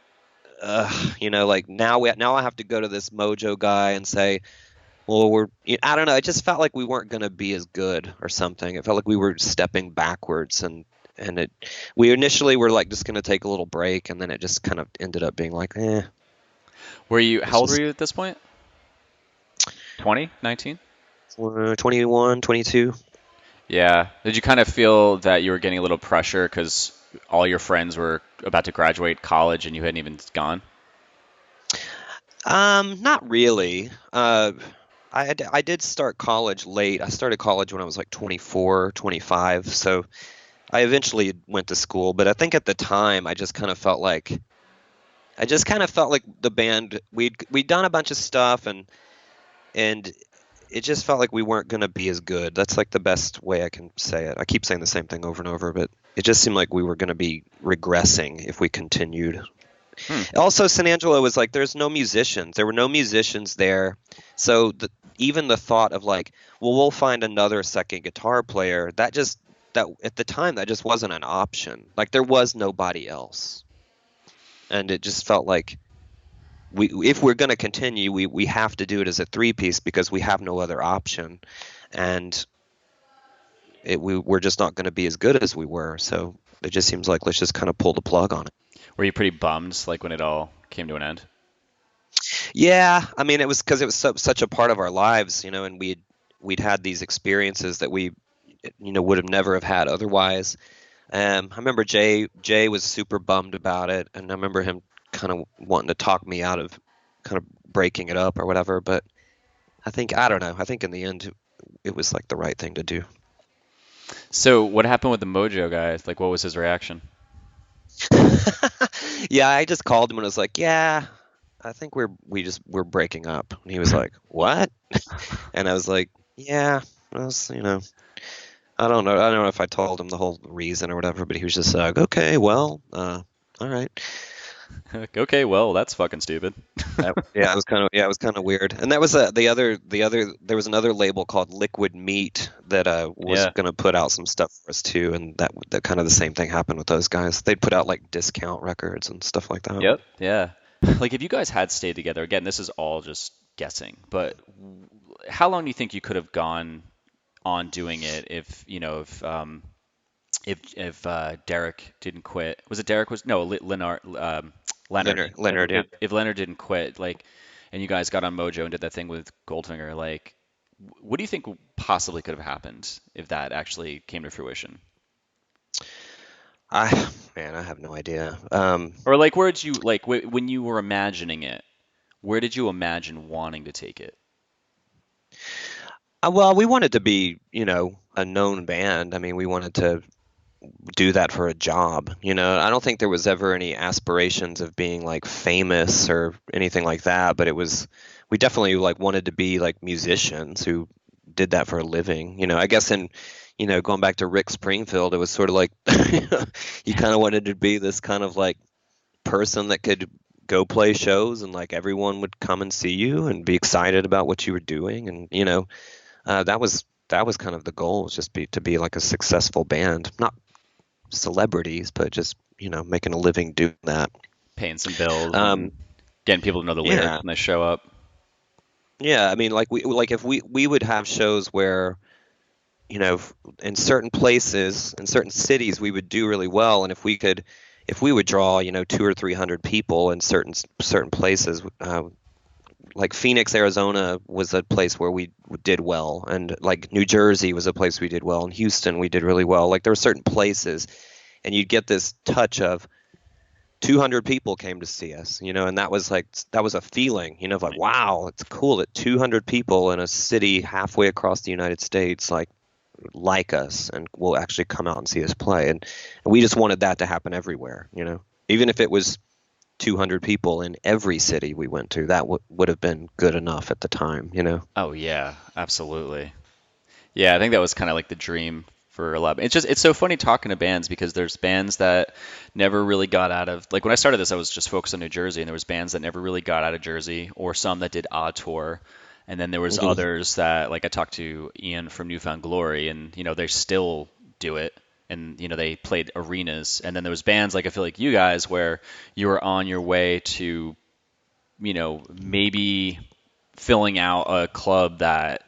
like now I have to go to this Mojo guy and say, well, I don't know. It just felt like we weren't going to be as good or something. It felt like we were stepping backwards, and we initially were like just going to take a little break, and then it just kind of ended up being like,
How
let's
old were
just
you at this point? 20, 19?
21, 22.
Yeah. Did you kind of feel that you were getting a little pressure because all your friends were about to graduate college and you hadn't even gone?
Not really. I did start college late. I started college when I was like 24, 25. So I eventually went to school, but I think at the time I just kind of felt like the band we'd done a bunch of stuff, and it just felt like we weren't going to be as good. That's like the best way I can say it. I keep saying the same thing over and over, but it just seemed like we were going to be regressing if we continued.
Hmm.
Also, San Angelo was like, there's no musicians. There were no musicians there. So even the thought of like, well, we'll find another second guitar player, that at the time, that just wasn't an option. Like there was nobody else. And it just felt like if we're going to continue, we have to do it as a three-piece because we have no other option. And we're just not going to be as good as we were. So it just seems like let's just kind of pull the plug on it.
Were you pretty bummed like when it all came to an end?
Yeah, I mean, it was because it was such a part of our lives, and we'd had these experiences that we, would have never have had otherwise. I remember Jay was super bummed about it, and I remember him kind of wanting to talk me out of kind of breaking it up or whatever. But I don't know. I think in the end, it was like the right thing to do.
So what happened with the Mojo guy? Like, what was his reaction?
Yeah, I just called him and was like, "Yeah, I think we're breaking up." And he was like, "What?" And I was like, "Yeah, I was, I don't know. I don't know if I told him the whole reason or whatever, but he was just like, "Okay, well, all right."
Okay, well, that's fucking stupid.
Yeah, it was kind of weird. And that was there was another label called Liquid Meat that was
Yeah.
going to put out some stuff for us too, and that kind of the same thing happened with those guys. They'd put out like discount records and stuff like that.
Yep. Yeah. Like, if you guys had stayed together, again, this is all just guessing, but how long do you think you could have gone on doing it if Derek didn't quit? Was it Derek? Was no Leonard.
Leonard, yeah.
If Leonard didn't quit, like, and you guys got on Mojo and did that thing with Goldfinger, like, what do you think possibly could have happened if that actually came to fruition?
Man, I have no idea.
Or like, where did you like when you were imagining it? Where did you imagine wanting to take it?
Well, we wanted to be, a known band. I mean, we wanted to do that for a job. I don't think there was ever any aspirations of being like famous or anything like that, but we definitely like wanted to be like musicians who did that for a living. I guess going back to Rick Springfield, it was sort of like you kind of wanted to be this kind of like person that could go play shows and like everyone would come and see you and be excited about what you were doing, and that was kind of the goal, was just to be like a successful band, not celebrities, but just making a living doing that.
Paying some bills
Um,
and getting people to know the lyrics
yeah,
when they show up.
yeah. I mean, if we would have shows where in certain places, in certain cities, we would do really well, and if we would draw 200 or 300 people in certain places, like Phoenix, Arizona was a place where we did well, and like New Jersey was a place we did well, and Houston we did really well. Like there were certain places, and you'd get this touch of 200 people came to see us, and that was a feeling, of like, wow, it's cool that 200 people in a city halfway across the United States like us and will actually come out and see us play, and we just wanted that to happen everywhere, even if it was 200 people in every city we went to. That would have been good enough at the time, you know?
Oh yeah, absolutely. Yeah, I think that was kind of like the dream for a lot. It's just it's so funny talking to bands because there's bands that never really got out of like when I started this, I was just focused on New Jersey, and there was bands that never really got out of Jersey, or some that did odd tour, and then there was
Mhm.
others that like I talked to Ian from Newfound Glory, and they still do it, and they played arenas, and then there was bands like I feel like you guys where you were on your way to maybe filling out a club that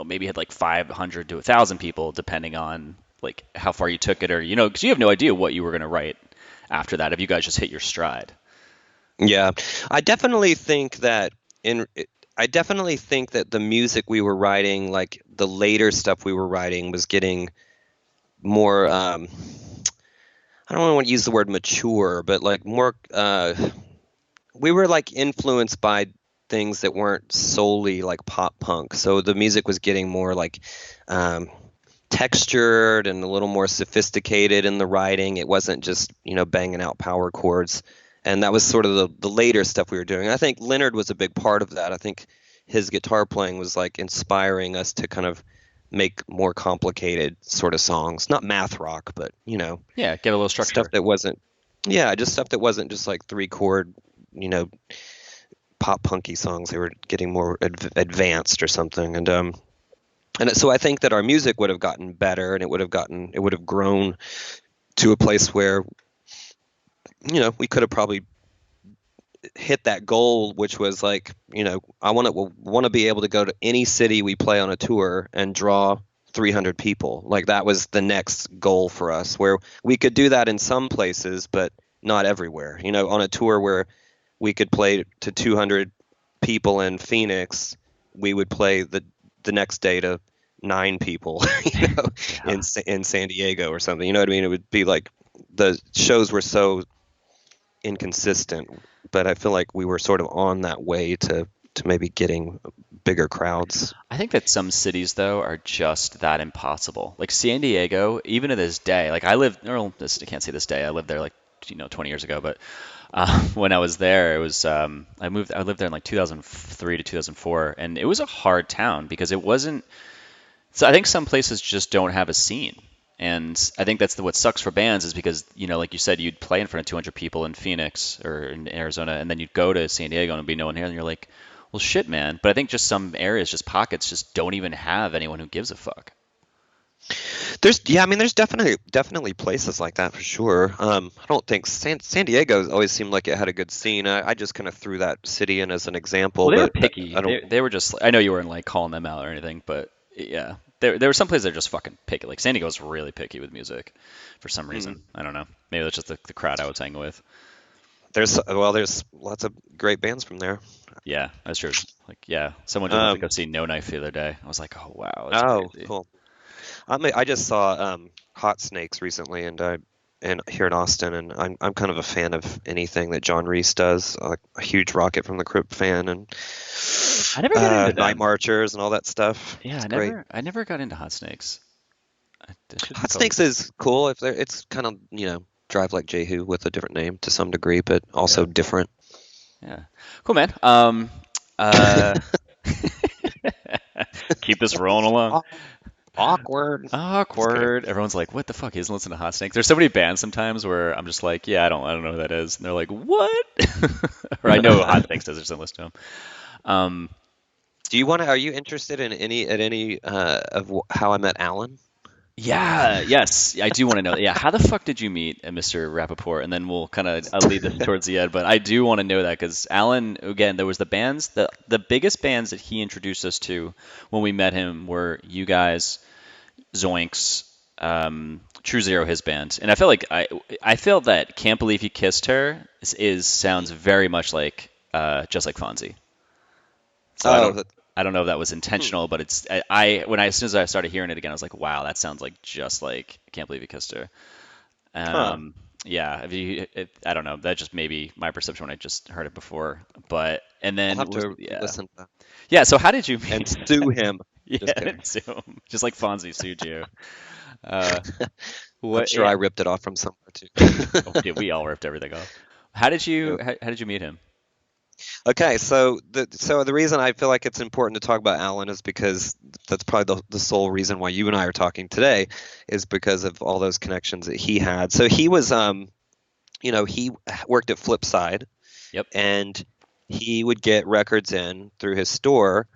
maybe had like 500 to 1,000 people, depending on like how far you took it, or because you have no idea what you were going to write after that if you guys just hit your stride.
Yeah, I definitely think that in I definitely think that the music we were writing, like the later stuff we were writing, was getting more. I don't want to use the word mature, but like more. We were like influenced by things that weren't solely like pop punk. So the music was getting more like um, textured and a little more sophisticated in the writing. It wasn't just, banging out power chords. And that was sort of the later stuff we were doing. I think Leonard was a big part of that. I think his guitar playing was like inspiring us to kind of make more complicated sort of songs. Not math rock, but,
Yeah, get a little
stuff
structure.
that wasn't, yeah, just stuff that wasn't just like three chord, you know, pop punky songs. They were getting more advanced or something. And so I think that our music would have gotten better, and it would have grown to a place where we could have probably hit that goal, which was like, I want to be able to go to any city we play on a tour and draw 300 people. Like that was the next goal for us, where we could do that in some places, but not everywhere. On a tour where we could play to 200 people in Phoenix, we would play the next day to 9 people,
Yeah.
in San Diego or something. You know what I mean? It would be like the shows were so inconsistent, but I feel like we were sort of on that way to maybe getting bigger crowds.
I think that some cities though are just that impossible. Like San Diego, even to this day, like I lived, or this I can't say this day. I lived there like 20 years ago, but when I was there, it was I lived there in like 2003 to 2004, and it was a hard town because it wasn't. So I think some places just don't have a scene. And I think that's what sucks for bands is because, like you said, you'd play in front of 200 people in Phoenix or in Arizona, and then you'd go to San Diego and there'd be no one here, and you're like, well, shit, man. But I think just some areas, just pockets, just don't even have anyone who gives a fuck.
Yeah, I mean, there's definitely places like that for sure. I don't think San Diego always seemed like it had a good scene. I just kind of threw that city in as an example,
Well, they were
but
picky.
I don't.
They were just. I know you weren't like calling them out or anything, but yeah, there were some places that are just fucking picky. Like San Diego's really picky with music, for some reason.
Mhm.
I don't know. Maybe that's just the crowd I was hanging with.
There's lots of great bands from there.
Yeah, that's true. Like, yeah, someone just went to
Um,
go see No Knife the other day. I was like, oh wow, that's
oh,
crazy.
cool. I just saw Hot Snakes recently, and here in Austin, and I'm kind of a fan of anything that John Reese does. Like a huge Rocket from the Crypt fan, and
I never got into
Night
them.
Marchers and all that stuff.
Yeah,
It's great.
I never got into Hot Snakes. I should
Hot
probably.
Snakes is cool. If it's kind of Drive Like Jehu with a different name to some degree, but
Yeah,
also different.
yeah, cool, man. Uh, keep this rolling along.
Aw- Awkward. Just kidding.
Awkward. Everyone's like, "What the fuck? He doesn't listen to Hot Snakes." There's so many bands sometimes where I'm just like, "Yeah, I don't know who that is," and they're like, "What?" Or I know who Hot Snakes does. I just don't listen to them. Um,
Do you want to? Are you interested in any of How I Met Alan?
yeah, yes, I do want to know. Yeah, how the fuck did you meet Mr. Rappaport? And then we'll kind of I'll lead this towards the end, but I do want to know that because Alan, again, there was the bands, the biggest bands that he introduced us to when we met him were you guys, Zoinks, True Zero, his band, and I feel like I feel that Can't Believe He Kissed Her sounds very much like just like Fonzie. So
Oh, that,
I don't know if that was
hmm,
intentional, but it's I when I as soon as I started hearing it again, I was like, wow, that sounds like just like I Can't Believe He Kissed Her.
huh.
Yeah, I don't know, that just maybe my perception when I just heard it before, but and
I'll
then
have to
yeah,
listen to that
yeah. So how did you
and
meet?
sue him.
Yeah,
Just kidding.
it's just like Fonzie sued you. Uh,
I'm
what?
sure
Yeah.
I ripped it off from somewhere too.
Oh, dude, we all ripped everything off.
Yep.
how did you meet him?
Okay, so the reason I feel like it's important to talk about Alan is because that's probably the sole reason why you and I are talking today is because of all those connections that he had. So he was he worked at Flipside,
Yep.
and he would get records in through his store,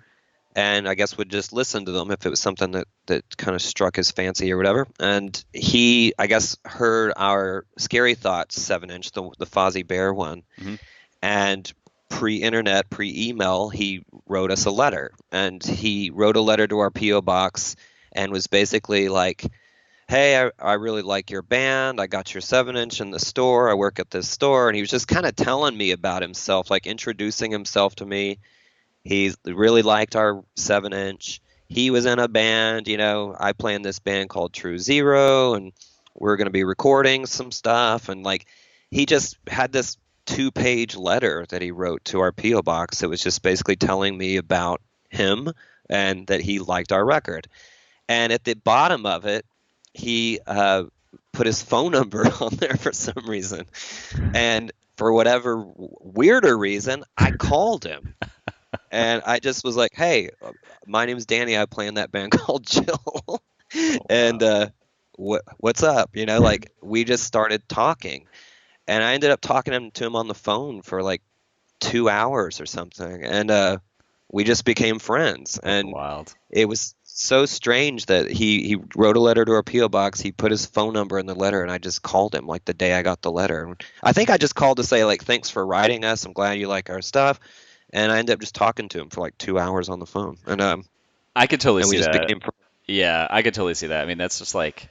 and I guess would just listen to them if it was something that kind of struck his fancy or whatever. And he, I guess, heard our Scary Thoughts 7-inch, the Fozzie Bear one,
Hmm.
and pre-internet, pre-email, he wrote us a letter, and he wrote a letter to our PO box and was basically like, hey, I really like your band. I got your 7-inch in the store. I work at this store. And he was just kind of telling me about himself, like introducing himself to me. He really liked our 7-inch. He was in a band, I play in this band called True Zero, and we're going to be recording some stuff. And like, he just had this 2-page letter that he wrote to our P.O. box. It was just basically telling me about him and that he liked our record. And at the bottom of it, he put his phone number on there for some reason. And for whatever weirder reason, I called him. And I just was like, "Hey, my name's Danny. I play in that band called Jill,
Oh,
and
wow.
what's up?" Like we just started talking, and I ended up talking to him on the phone for like 2 hours or something, and we just became friends.
That's
And
wild.
it was so strange that he wrote a letter to our PO box. He put his phone number in the letter, and I just called him like the day I got the letter. I think I just called to say like, "Thanks for writing us. I'm glad you like our stuff." And I ended up just talking to him for like 2 hours on the phone,
I could totally
and we
see
just
that.
became friends.
Yeah, I could totally see that. I mean, that's just like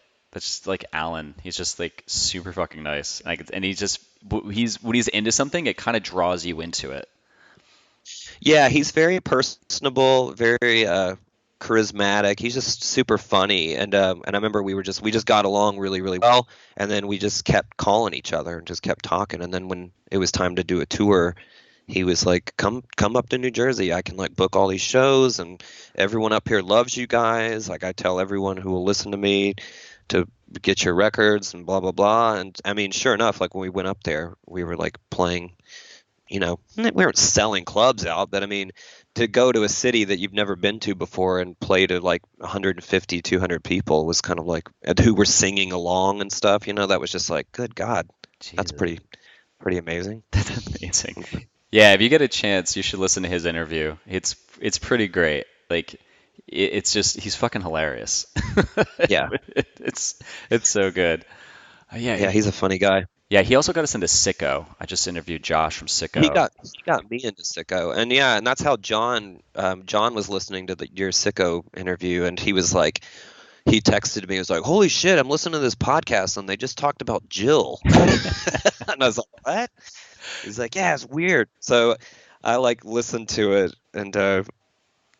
Alan. He's just like super fucking nice. And he's just he's when he's into something, it kind of draws you into it.
Yeah, he's very personable, very charismatic. He's just super funny, and I remember we just got along really really well, and then we just kept calling each other and just kept talking. And then when it was time to do a tour, he was like, "Come up to New Jersey. I can like book all these shows, and everyone up here loves you guys. Like I tell everyone who will listen to me to get your records and blah blah blah." And I mean, sure enough, like when we went up there, we were like playing. We weren't selling clubs out, but I mean, to go to a city that you've never been to before and play to like 150, 200 people was kind of like, and who were singing along and stuff, that was just like, good God, that's
Jesus,
pretty amazing.
that's amazing. Yeah, if you get a chance, you should listen to his interview. It's pretty great. Like it's just he's fucking hilarious.
Yeah.
It's it's so good. Yeah,
Yeah, he's a funny guy.
yeah. He also got us into Sicko. I just interviewed Josh from
He
Sicko.
got he got me into Sicko, and yeah, and that's how John was listening to your Sicko interview, and he was like, he texted me, he was like, "Holy shit, I'm listening to this podcast, and they just talked about Jill," and I was like, "What?" He's like, "Yeah, it's weird." So I like listened to it, and I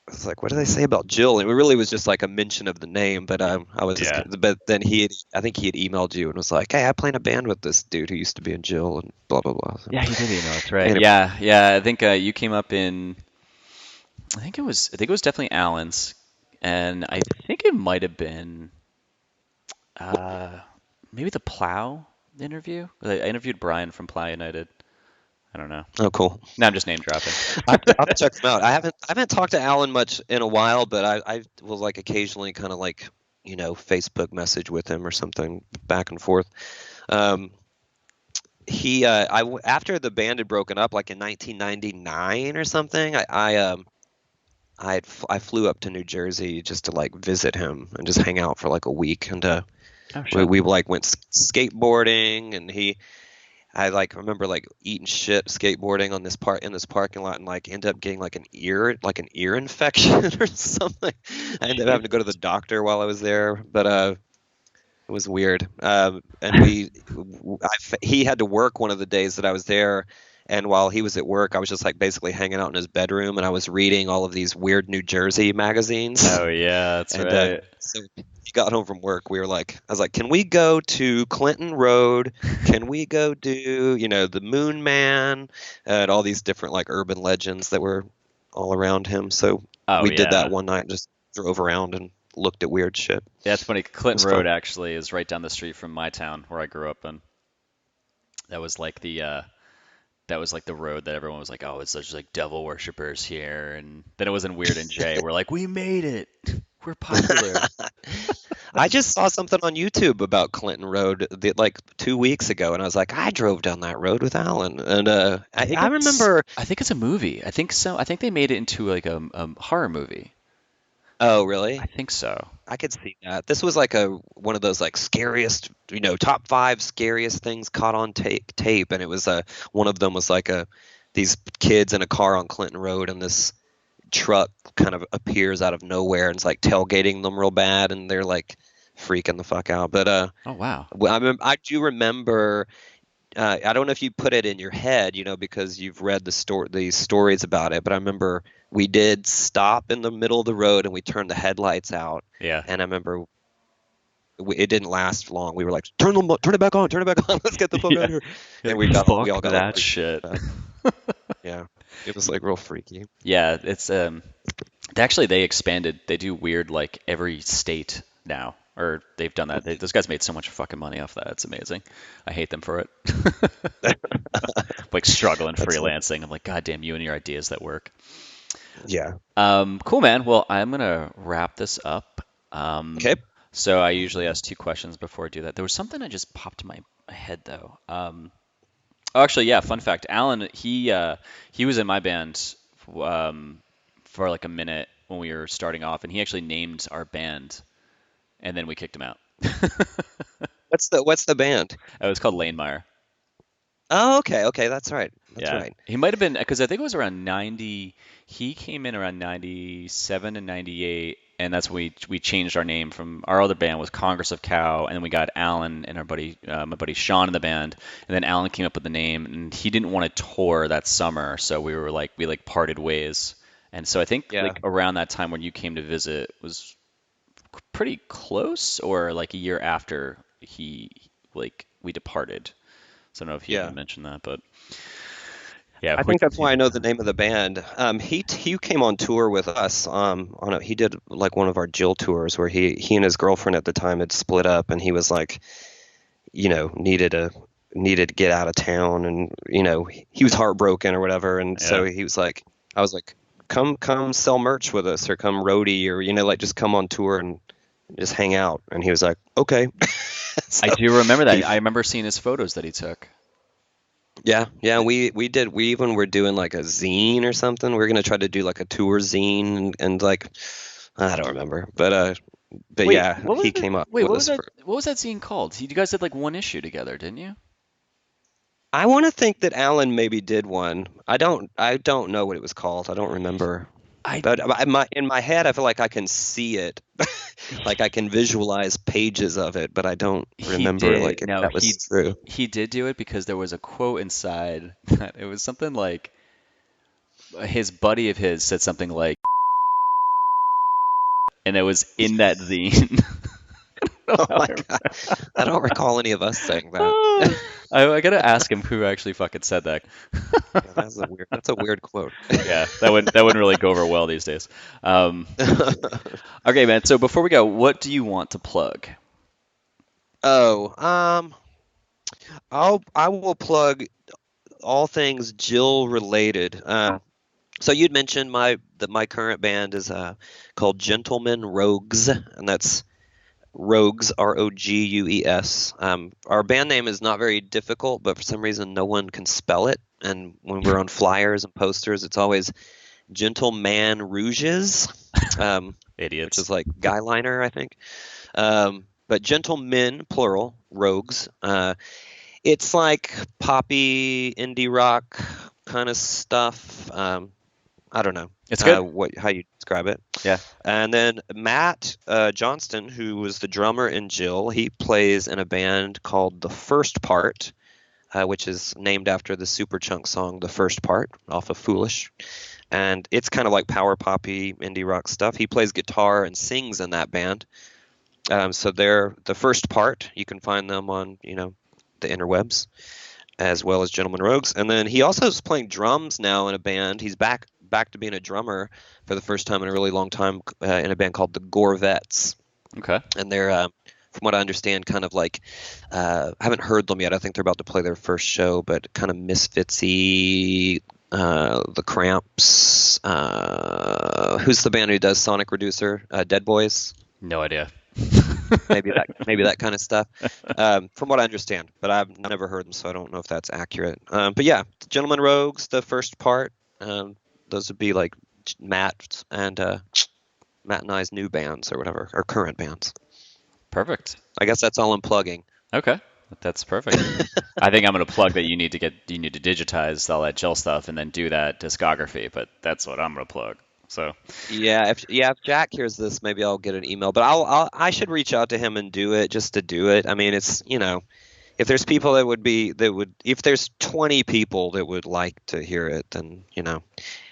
was like, "What did they say about Jill?" And it really was just like a mention of the name, but I was just,
Yeah.
but then I think he had emailed you and was like, "Hey, I play in a band with this dude who used to be in Jill," and blah blah blah. So,
Yeah, he did email. That's right.
anyway,
Yeah, yeah. I think you came up in. I think it was definitely Allen's, and I think it might have been uh, maybe the Plow interview. I interviewed Brian from Plow United. I don't know.
oh cool.
Now I'm just name dropping.
I'll have to check them out. I haven't talked to Alan much in a while, but I will like occasionally kind of like Facebook message with him or something back and forth. Um, after the band had broken up like in 1999 or something, I flew up to New Jersey just to like visit him and just hang out for like a week, and
Oh
we,
shit.
we like went skateboarding, and I like remember like eating shit skateboarding on this part in this parking lot, and like ended up getting like an ear infection or something. I ended up having to go to the doctor while I was there, but it was weird. And he had to work one of the days that I was there, and while he was at work, I was just like basically hanging out in his bedroom, and I was reading all of these weird New Jersey magazines.
Oh yeah, that's
And
right.
so he got home from work. I was like, "Can we go to Clinton Road? Can we go do, the Moon Man and all these different like urban legends that were all around him?" So
Oh
we did that
yeah.
one night, just drove around and looked at weird shit. It
Yeah, it's funny. Clinton
was
Road
fun.
actually is right down the street from my town where I grew up in. That was like the that was like the road that everyone was like, oh, it's such like devil worshippers here, and then it was in Weird and Jay. We're like, we made it, we're popular.
I just saw something on YouTube about Clinton Road like 2 weeks ago, and I was like, I drove down that road with Alan, and I remember.
I think it's a movie. I think so. I think they made it into like a horror movie.
Oh,
I
really?
think so.
I could see that. This was like a one of those like scariest, top five scariest things caught on tape, and it was one of them was like these kids in a car on Clinton Road, and this truck kind of appears out of nowhere and it's like tailgating them real bad, and they're like freaking the fuck out. But
Oh wow.
I do remember. I don't know if you put it in your head, because you've read the stories about it. But I remember we did stop in the middle of the road and we turned the headlights out.
Yeah.
And I remember it didn't last long. We were like, turn it back on, turn it back on. Let's get the fuck out of here. And we all got
that
like,
shit.
yeah, it was like real freaky.
Yeah, it's actually they expanded. They do weird like every state now, or they've done that. Those guys made so much fucking money off that. It's amazing. I hate them for it. Like struggling freelancing. I'm like, God damn you and your ideas that work.
Yeah.
Cool, man. Well, I'm gonna wrap this up.
Okay.
So I usually ask 2 questions before I do that. There was something that just popped in my head though. Oh, actually, yeah. Fun fact: Alan, he was in my band for like a minute when we were starting off, and he actually named our band, and then we kicked him out.
What's the band?
It was called Lanemeyer.
Oh, okay, that's right. That's
Yeah,
right.
he might have been because I think it was around 90. He came in around 97 and 98, and that's when we changed our name from our other band was Congress of Cow, and then we got Alan and my buddy Sean in the band, and then Alan came up with the name, and he didn't want to tour that summer, so we parted ways, and so I think
Yeah.
like around that time when you came to visit was pretty close, or like a year after we departed. So I don't know if you
Yeah.
even mentioned that, but yeah,
I think that's why I know the name of the band. He came on tour with us. He did like one of our Jill tours where he and his girlfriend at the time had split up, and he was like, needed to get out of town, and he was heartbroken or whatever, and so
Yeah.
he was like, I was like, come sell merch with us, or come roadie, or like just come on tour and just hang out, and he was like, okay. So
I do remember that.
he
I remember seeing his photos that he took.
Yeah, we even were doing like a zine or something. We were gonna try to do like a tour zine, and like I don't remember, but
Wait,
yeah,
what was
he
that?
came up
Wait,
with
what was
us
that?
for.
What was that scene called? You guys did like one issue together, didn't you?
I want to think that Alan maybe did one. I don't know what it was called. I don't remember.
I
But in my head, I feel like I can see it, like I can visualize pages of it, but I don't
He
remember like
did.
if
No,
that was true.
he did do it because there was a quote inside that it was something like his buddy of his said something like, and it was in that zine.
Oh my God, I don't recall any of us saying that.
I gotta ask him who actually fucking said that.
Yeah, that's a weird quote.
Yeah, that wouldn't really go over well these days. Okay, man. So before we go, what do you want to plug?
Oh, I will plug all things Jill related. So you'd mentioned my current band is called Gentlemen Rogues, and that's Rogues, Rogues. Our band name is not very difficult, but for some reason no one can spell it. And when we're on flyers and posters, it's always Gentleman Rouges, which
Idiots.
is like guy liner, I think. But Gentlemen, plural, Rogues. It's like poppy indie rock kind of stuff. I don't know
It's good.
how you describe it.
Yeah.
And then Matt Johnston, who was the drummer in Jill, he plays in a band called The First Part, which is named after the Superchunk song "The First Part" off of Foolish. And it's kind of like power poppy indie rock stuff. He plays guitar and sings in that band. So they're The First Part. You can find them on the interwebs, as well as Gentlemen Rogues. And then he also is playing drums now in a band. He's back to being a drummer for the first time in a really long time in a band called the Gorvettes.
Okay.
And they're from what I understand, kind of like I haven't heard them yet. I think they're about to play their first show, but kind of Misfitsy, the Cramps. Who's the band who does Sonic Reducer? Dead Boys.
No idea.
Maybe that kind of stuff. From what I understand, but I've never heard them, so I don't know if that's accurate. But yeah, Gentlemen Rogues, the first part. Those would be like Matt and I's new bands or whatever, or current bands.
Perfect.
I guess that's all I'm plugging.
Okay, that's perfect. I think I'm gonna plug that you need to digitize all that Jill stuff and then do that discography, but that's what I'm gonna plug. So
If Jack hears this, maybe I'll get an email. But I should reach out to him and do it just to do it. I mean, it's if there's people if there's 20 people that would like to hear it, then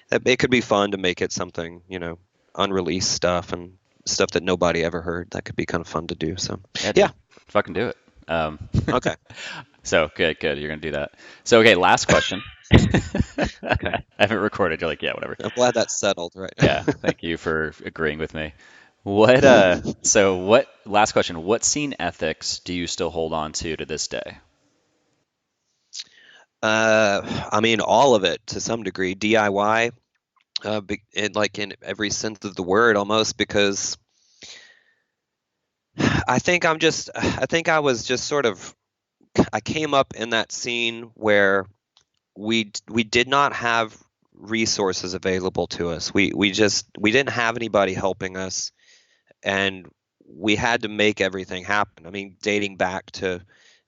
that it could be fun to make it something unreleased stuff and stuff that nobody ever heard. That could be kind of fun to do. So
yeah, dude,
yeah,
fucking do it.
okay.
So good. You're gonna do that. So okay, last question.
Okay.
I haven't recorded. You're like, yeah, whatever.
I'm glad that's settled, right?
Yeah, thank you for agreeing with me. Last question, what scene ethics do you still hold on to this day?
I mean, all of it to some degree. DIY, in every sense of the word, almost, because I think I was just sort of, I came up in that scene where we did not have resources available to us. We didn't have anybody helping us, and we had to make everything happen. I mean, dating back to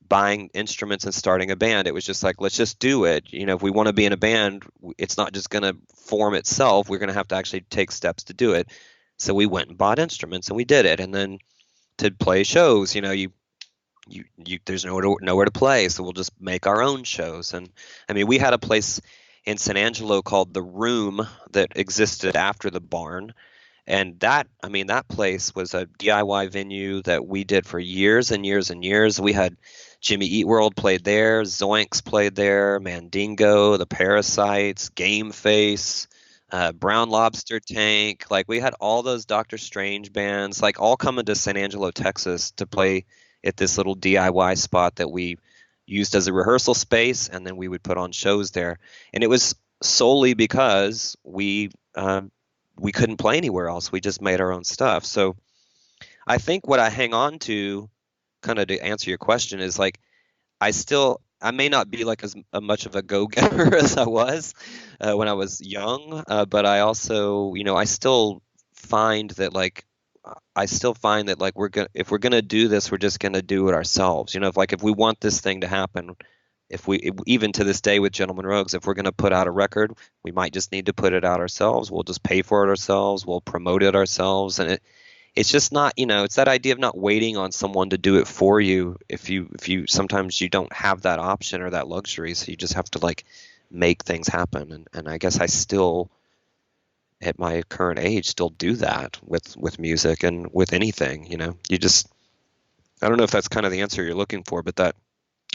buying instruments and starting a band, it was just like, let's just do it. If we want to be in a band, it's not just going to form itself. We're going to have to actually take steps to do it. So we went and bought instruments and we did it. And then to play shows, there's nowhere to play, so we'll just make our own shows. And I mean, we had a place in San Angelo called The Room that existed after the barn. And that place was a DIY venue that we did for years and years and years. We had Jimmy Eat World played there, Zoinks played there, Mandingo, The Parasites, Game Face, Brown Lobster Tank. Like, we had all those Doctor Strange bands, like, all coming to San Angelo, Texas to play at this little DIY spot that we used as a rehearsal space, and then we would put on shows there. And it was solely because we couldn't play anywhere else. We just made our own stuff. So I think what I hang on to, kind of to answer your question, is like I may not be like as much of a go-getter as I was when I was young, but I also, I still find that like if we're gonna do this, we're just gonna do it ourselves. If we want this thing to happen, even to this day with Gentlemen Rogues, if we're going to put out a record, we might just need to put it out ourselves. We'll just pay for it ourselves. We'll promote it ourselves. And it's just not, it's that idea of not waiting on someone to do it for you. If you sometimes you don't have that option or that luxury, so you just have to like make things happen. And I guess I still, at my current age, still do that with music and with anything. I don't know if that's kind of the answer you're looking for, but that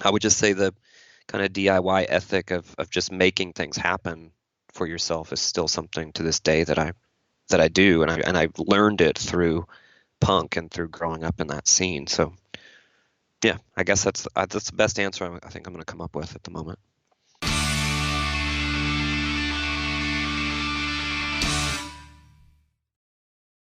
I would just say the kind of DIY ethic of just making things happen for yourself is still something to this day that I do, and I learned it through punk and through growing up in that scene. So yeah, I guess that's the best answer I think I'm going to come up with at the moment.